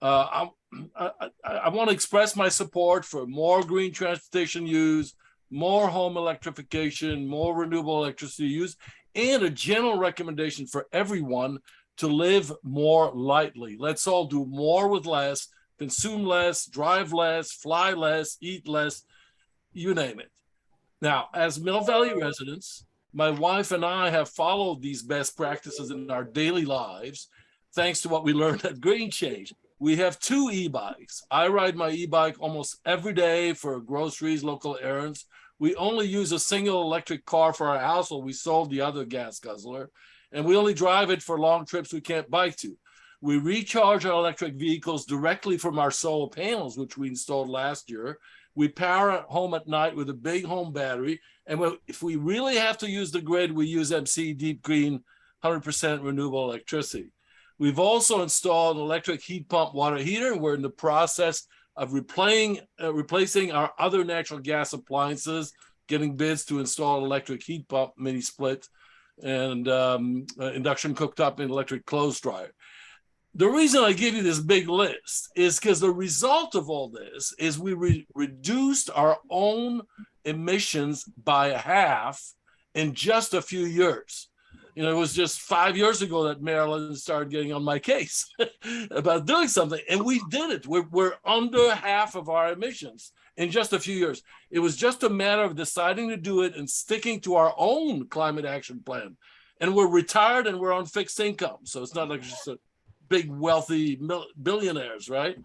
I want to express my support for more green transportation use, more home electrification, more renewable electricity use, and a general recommendation for everyone to live more lightly. Let's all do more with less, consume less, drive less, fly less, eat less, you name it. Now, as Mill Valley residents, my wife and I have followed these best practices in our daily lives, thanks to what we learned at Green Change. We have 2 e-bikes. I ride my e-bike almost every day for groceries, local errands. We only use a single electric car for our household. We sold the other gas guzzler, and we only drive it for long trips we can't bike to. We recharge our electric vehicles directly from our solar panels, which we installed last year. We power at home at night with a big home battery. And if we really have to use the grid, we use MC Deep Green 100% renewable electricity. We've also installed an electric heat pump water heater, and we're in the process of replacing our other natural gas appliances, getting bids to install an electric heat pump, mini split, and induction cooktop and electric clothes dryer. The reason I give you this big list is because the result of all this is we reduced our own emissions by half in just a few years. You know, it was just 5 years ago that Maryland started getting on my case about doing something, and we did it. We're under half of our emissions in just a few years. It was just a matter of deciding to do it and sticking to our own climate action plan. And we're retired and we're on fixed income, so it's not like just a big wealthy billionaires, right?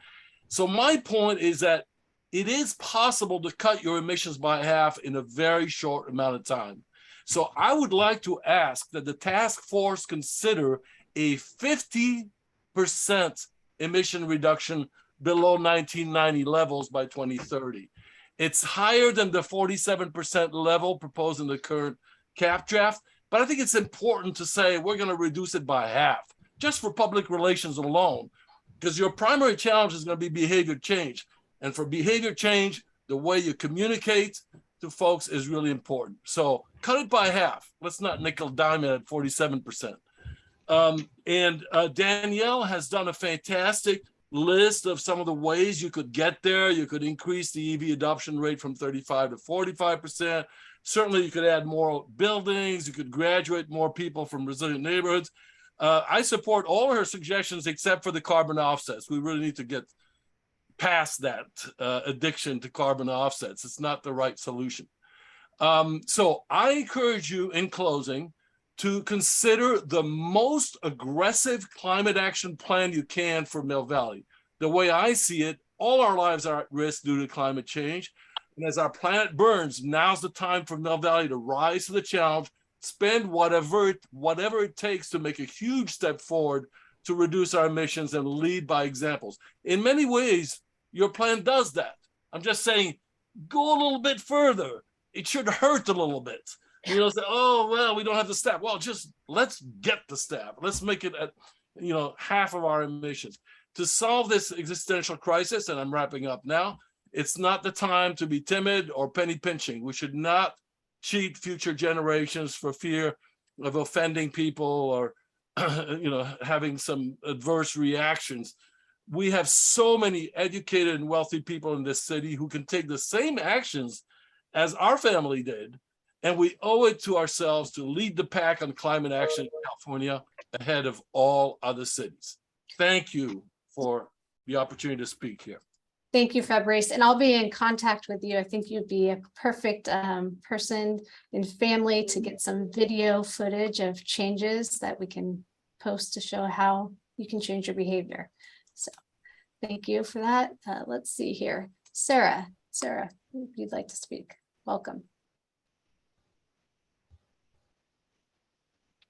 So my point is that it is possible to cut your emissions by half in a very short amount of time. So I would like to ask that the task force consider a 50% emission reduction below 1990 levels by 2030. It's higher than the 47% level proposed in the current cap draft, but I think it's important to say we're going to reduce it by half, just for public relations alone, because your primary challenge is going to be behavior change. And for behavior change, the way you communicate to folks is really important. So cut it by half. Let's not nickel dime it at 47%. Danielle has done a fantastic list of some of the ways you could get there. You could increase the EV adoption rate from 35 to 45%. Certainly you could add more buildings. You could graduate more people from resilient neighborhoods. I support all her suggestions except for the carbon offsets. We really need to get past that addiction to carbon offsets. It's not the right solution. So I encourage you in closing to consider the most aggressive climate action plan you can for Mill Valley. The way I see it, all our lives are at risk due to climate change. And as our planet burns, now's the time for Mill Valley to rise to the challenge, spend whatever it takes to make a huge step forward to reduce our emissions and lead by examples. In many ways, your plan does that. I'm just saying, go a little bit further. It should hurt a little bit. You know, say, oh, well, we don't have the staff. Well, just let's get the staff. Let's make it at, you know, half of our emissions. To solve this existential crisis, and I'm wrapping up now, it's not the time to be timid or penny pinching. We should not cheat future generations for fear of offending people or, you know, having some adverse reactions. We have so many educated and wealthy people in this city who can take the same actions as our family did And we owe it to ourselves to lead the pack on climate action in California ahead of all other cities. Thank you for the opportunity to speak here. Thank you, Fabrice. And I'll be in contact with you. I think you'd be a perfect person and family to get some video footage of changes that we can post to show how you can change your behavior. So thank you for that. Let's see here. Sarah, if you'd like to speak, welcome.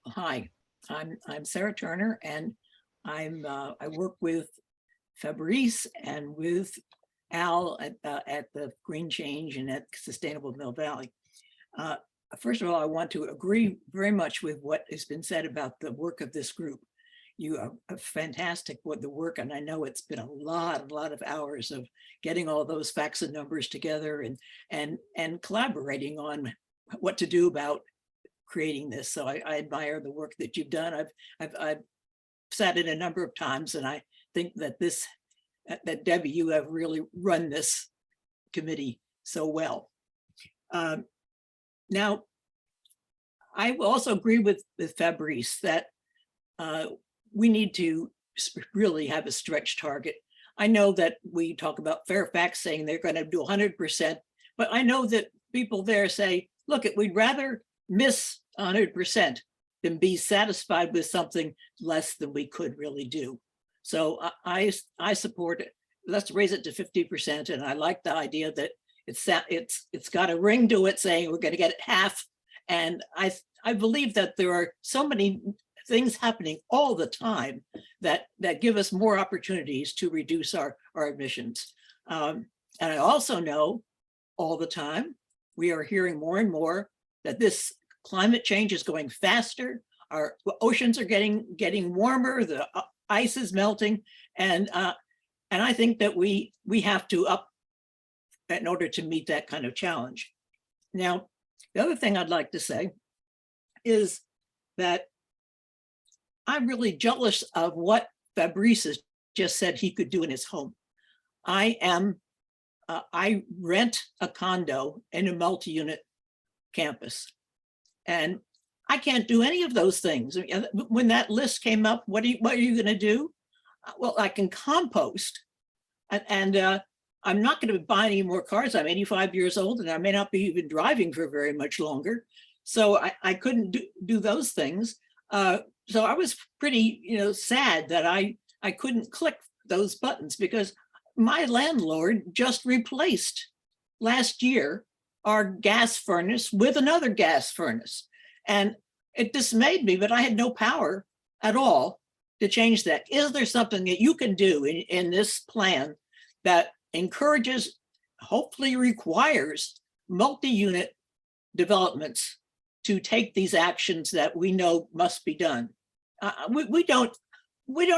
Hi, I'm Sarah Turner, and I work with Fabrice and with Al at the Green Change and at Sustainable Mill Valley. First of all, I want to agree very much with what has been said about the work of this group. You are fantastic with the work, and I know it's been a lot of hours of getting all those facts and numbers together and collaborating on what to do about creating this. So I admire the work that you've done. I've sat in a number of times, and I think that that Debbie, you have really run this committee so well. Now, I also agree with Fabrice that we need to really have a stretch target. I know that we talk about Fairfax saying they're going to do 100%, but I know that people there say, look, we'd rather miss 100% than be satisfied with something less than we could really do. So I support it. Let's raise it to 50%. And I like the idea that it's got a ring to it saying we're going to get it half. And I believe that there are so many things happening all the time that give us more opportunities to reduce our emissions. And I also know all the time we are hearing more and more that this climate change is going faster. Our oceans are getting warmer. The ice is melting, and I think that we have to up in order to meet that kind of challenge. Now, the other thing I'd like to say is that I'm really jealous of what Fabrice has just said he could do in his home. I rent a condo in a multi-unit campus, and I can't do any of those things. When that list came up, what are you going to do? Well, I can compost, and I'm not going to buy any more cars. I'm 85 years old, and I may not be even driving for very much longer. So I couldn't do those things. So I was pretty, sad that I couldn't click those buttons, because my landlord just replaced last year our gas furnace with another gas furnace. And it dismayed me, but I had no power at all to change that. Is there something that you can do in this plan that encourages, hopefully requires, multi-unit developments to take these actions that we know must be done? We don't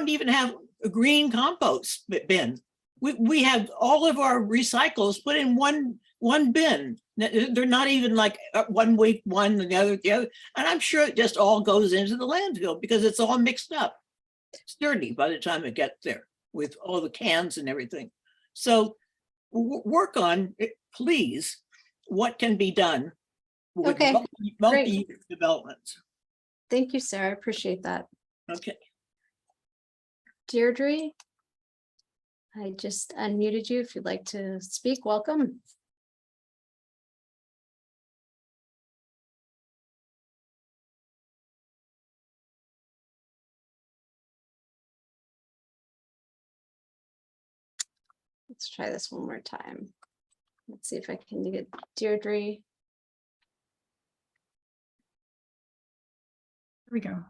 even have a green compost bin. We have all of our recycles put in one bin. They're not even like 1 week one and the other. And I'm sure it just all goes into the landfill because it's all mixed up. It's dirty by the time it gets there with all the cans and everything. So work on it, please, what can be done with multi-unit developments. Thank you, Sarah. I appreciate that. Okay. Deirdre, I just unmuted you. If you'd like to speak, welcome. Let's try this one more time. Let's see if I can get Deirdre. Here we go.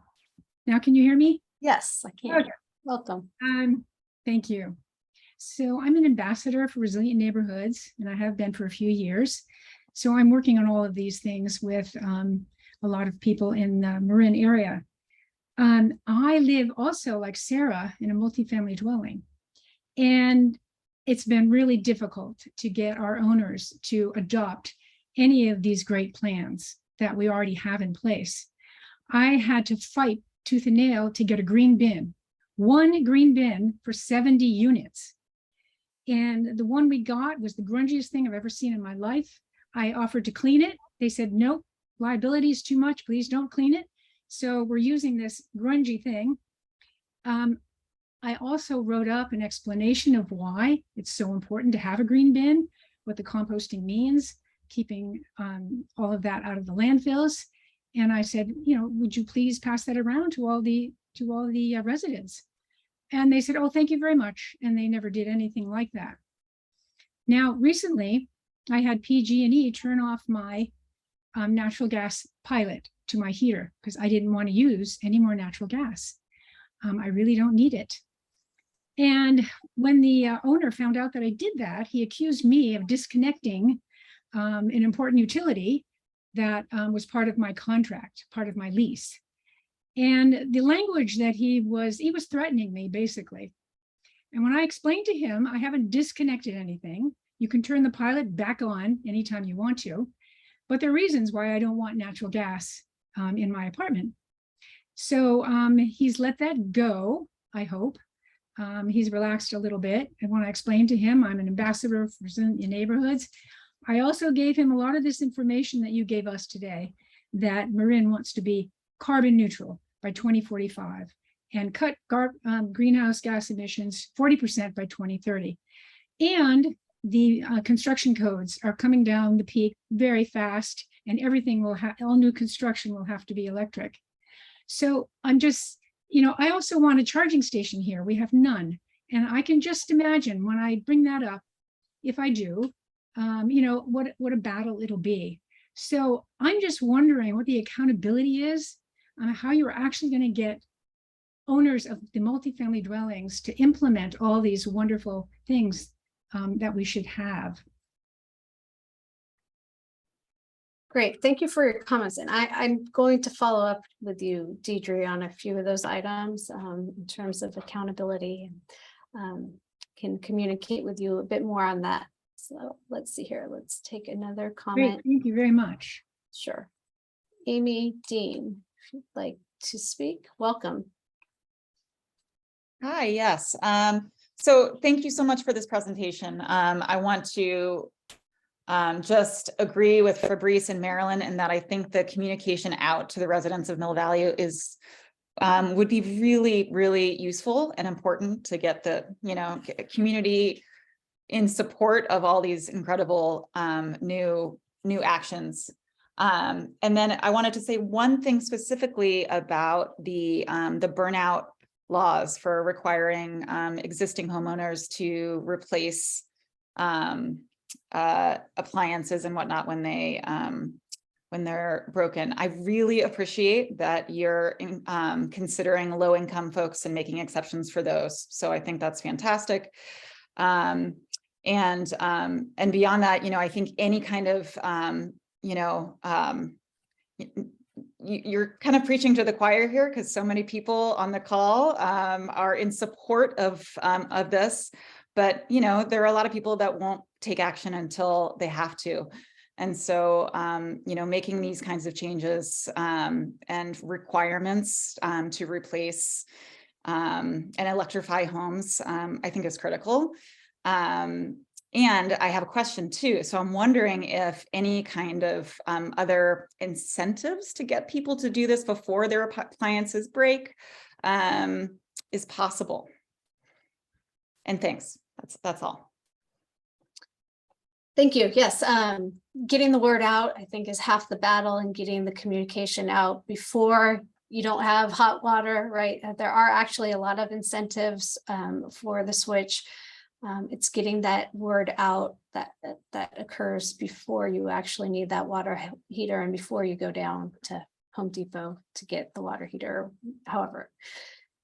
Now, can you hear me? Yes, I can. Okay. Welcome. Thank you. So I'm an ambassador for Resilient Neighborhoods, and I have been for a few years. So I'm working on all of these things with a lot of people in the Marin area. I live also, like Sarah, in a multifamily dwelling. And it's been really difficult to get our owners to adopt any of these great plans that we already have in place. I had to fight tooth and nail to get a green bin, one green bin for 70 units. And the one we got was the grungiest thing I've ever seen in my life. I offered to clean it. They said, nope, liability is too much. Please don't clean it. So we're using this grungy thing. I also wrote up an explanation of why it's so important to have a green bin, what the composting means, keeping all of that out of the landfills. And I said, you know, would you please pass that around to all the residents? And they said, oh, thank you very much. And they never did anything like that. Now, recently, I had PG&E turn off my natural gas pilot to my heater because I didn't want to use any more natural gas. I really don't need it. And when the owner found out that I did that, he accused me of disconnecting an important utility that was part of my contract, part of my lease. And the language that he was threatening me basically. And when I explained to him, I haven't disconnected anything. You can turn the pilot back on anytime you want to, but there are reasons why I don't want natural gas in my apartment. So he's let that go, I hope. He's relaxed a little bit. And when I explained to him, I'm an ambassador for resilient neighborhoods, I also gave him a lot of this information that you gave us today, that Marin wants to be carbon neutral by 2045 and cut greenhouse gas emissions 40% by 2030. And the construction codes are coming down the peak very fast, and everything will have, all new construction will have to be electric. So I'm just, you know, I also want a charging station here. We have none. And I can just imagine when I bring that up, if I do, you know, what a battle it'll be. So I'm just wondering what the accountability is on how you're actually going to get owners of the multifamily dwellings to implement all these wonderful things that we should have. Great, thank you for your comments. And I'm going to follow up with you, Deidre, on a few of those items in terms of accountability, and can communicate with you a bit more on that. So let's see here. Let's take another comment. Great, thank you very much. Sure. Amy Dean, if you'd like to speak, welcome. Hi, yes. So thank you so much for this presentation. I want to just agree with Fabrice and Marilyn in that I think the communication out to the residents of Mill Valley is would be really, really useful and important to get the, you know, community in support of all these incredible new actions. And then I wanted to say one thing specifically about the burnout laws for requiring existing homeowners to replace appliances and whatnot when they're broken. I really appreciate that you're considering low-income folks and making exceptions for those. So I think that's fantastic. And beyond that, you know, I think any kind of you're kind of preaching to the choir here, because so many people on the call are in support of this, but you know, there are a lot of people that won't take action until they have to. And so, you know, making these kinds of changes and requirements to replace and electrify homes, I think is critical. And I have a question too. So I'm wondering if any kind of other incentives to get people to do this before their appliances break is possible. And thanks. That's all. Thank you. Yes, getting the word out, I think, is half the battle, and getting the communication out before you don't have hot water, right? There are actually a lot of incentives for the switch. It's getting that word out that occurs before you actually need that water heater and before you go down to Home Depot to get the water heater, however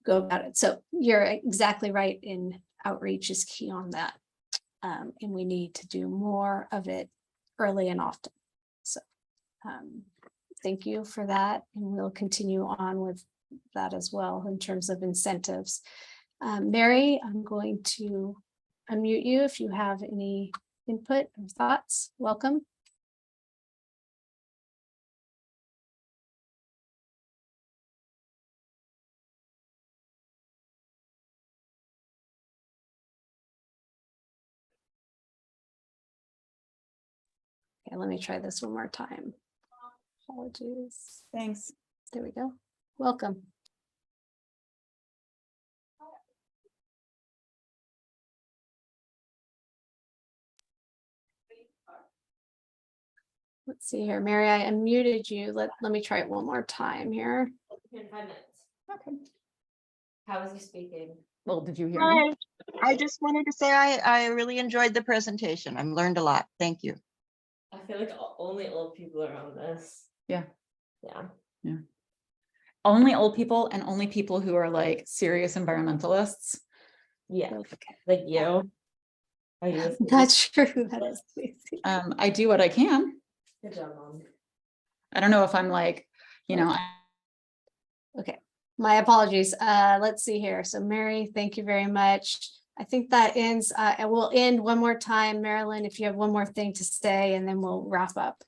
go about it. So you're exactly right, in outreach is key on that. And we need to do more of it early and often. So thank you for that. And we'll continue on with that as well in terms of incentives. Mary, I'm going to unmute you if you have any input or thoughts. Welcome. Okay, let me try this one more time. Apologies. Thanks. There we go. Welcome. Let's see here, Mary, I unmuted you. Let me try it one more time here. In 5 minutes. Okay. How was he speaking? Well, did you hear me? Hi, I just wanted to say I really enjoyed the presentation. I've learned a lot. Thank you. I feel like only old people are on this. Yeah. Yeah. Only old people and only people who are like serious environmentalists. Yeah. Like you. Are you? a Not sure who that is. I do what I can. Good job, Mom. I don't know if I'm like, you know, Okay, my apologies. Let's see here. So Mary, thank you very much. I think that ends, and we'll end one more time. Marilyn, if you have one more thing to say, and then we'll wrap up.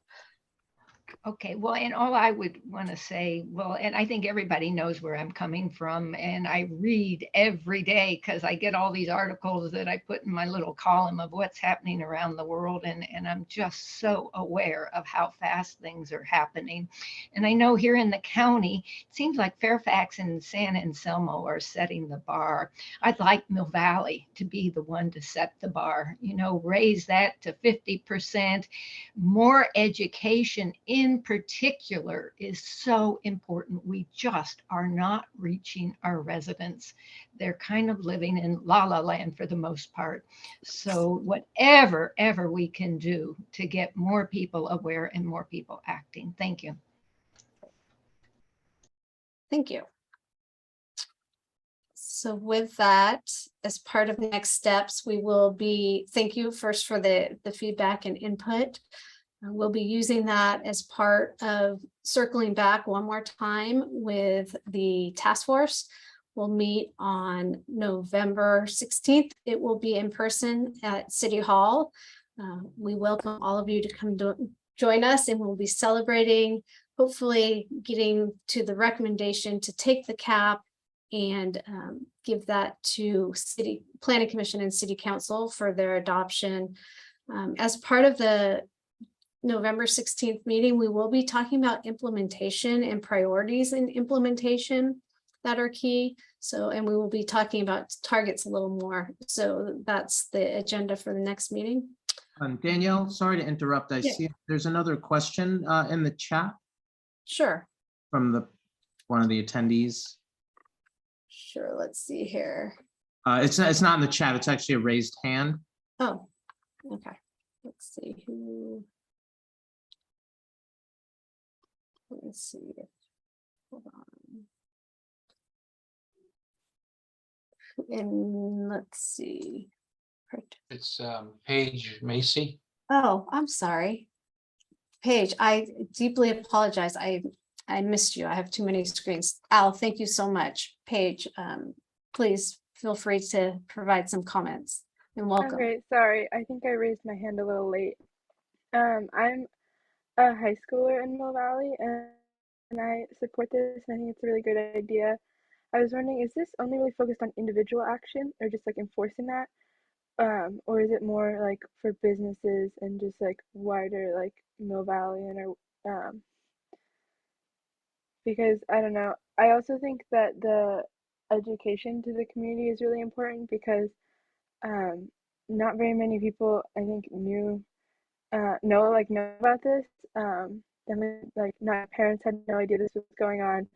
Okay, well, and all I would want to say, well, and I think everybody knows where I'm coming from, and I read every day because I get all these articles that I put in my little column of what's happening around the world, and I'm just so aware of how fast things are happening. And I know here in the county, it seems like Fairfax and San Anselmo are setting the bar. I'd like Mill Valley to be the one to set the bar, you know, raise that to 50%. More education in particular is so important. We just are not reaching our residents. They're kind of living in la la land for the most part. So whatever we can do to get more people aware and more people acting. Thank you. Thank you. So with that, as part of next steps, we will be, thank you first for the feedback and input. We'll be using that as part of circling back one more time with the task force. We'll meet on November 16th. It will be in person at City Hall. We welcome all of you to come join us, and we'll be celebrating, hopefully getting to the recommendation to take the cap and give that to City Planning Commission and City Council for their adoption. As part of the November 16th meeting, we will be talking about implementation and priorities in implementation that are key. So, and we will be talking about targets a little more. So that's the agenda for the next meeting. Danielle, sorry to interrupt. I Yeah. see there's another question in the chat Sure. from one of the attendees. Sure. Let's see here. It's not in the chat. It's actually a raised hand. Oh, okay. Let's see who. Let's see. Hold on. And let's see. It's Paige Macy. Oh, I'm sorry. Paige, I deeply apologize. I missed you. I have too many screens. Al, thank you so much. Paige, please feel free to provide some comments and welcome. Okay, sorry. I think I raised my hand a little late. I'm a high schooler in Mill Valley, and I support this. And I think it's a really good idea. I was wondering, is this only really focused on individual action or just like enforcing that? Or is it more like for businesses and just like wider like Mill Valley and because I don't know. I also think that the education to the community is really important because not very many people I think know about this. Like my parents had no idea this was going on,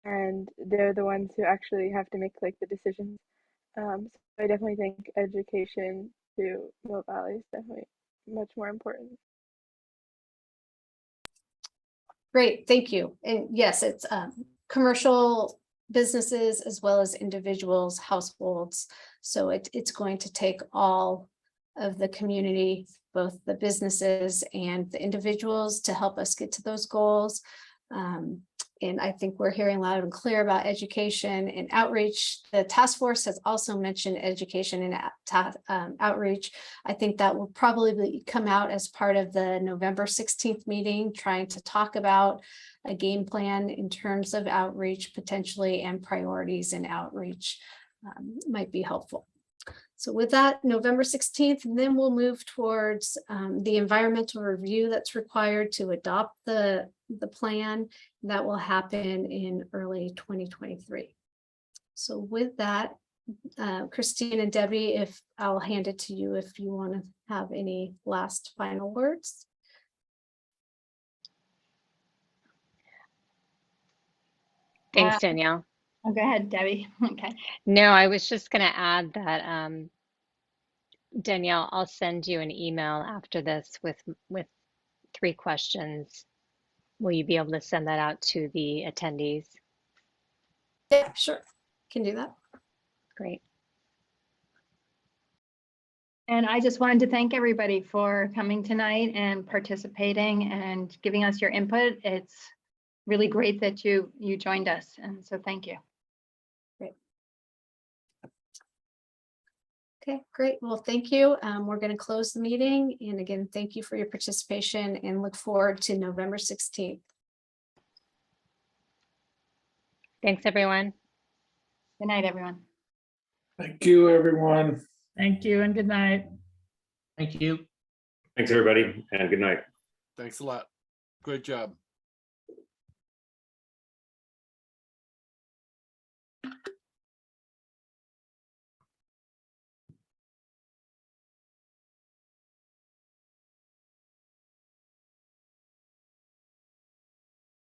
and they're the ones who actually have to make like the decisions. So I definitely think education to Mill Valley is definitely much more important. Great, thank you. And yes, it's commercial businesses as well as individuals, households. So it's going to take all of the community, both the businesses and the individuals, to help us get to those goals. And I think we're hearing loud and clear about education and outreach. The task force has also mentioned education and outreach. I think that will probably come out as part of the November 16th meeting, trying to talk about a game plan in terms of outreach potentially, and priorities in outreach might be helpful. So with that, November 16th, and then we'll move towards the environmental review that's required to adopt the the plan. That will happen in early 2023. So with that, Christine and Debbie, if I'll hand it to you if you want to have any last final words. Thanks, Danielle. Oh, go ahead, Debbie. Okay. No, I was just going to add that, Danielle, I'll send you an email after this with 3 questions. Will you be able to send that out to the attendees? Yeah, sure. Can do that. Great. And I just wanted to thank everybody for coming tonight and participating and giving us your input. It's really great that you joined us. And so thank you. Great. Okay, great. Well, thank you. We're going to close the meeting. And again, thank you for your participation and look forward to November 16th. Thanks, everyone. Good night, everyone. Thank you, everyone. Thank you and good night. Thank you. Thanks, everybody, and good night. Thanks a lot. Great job.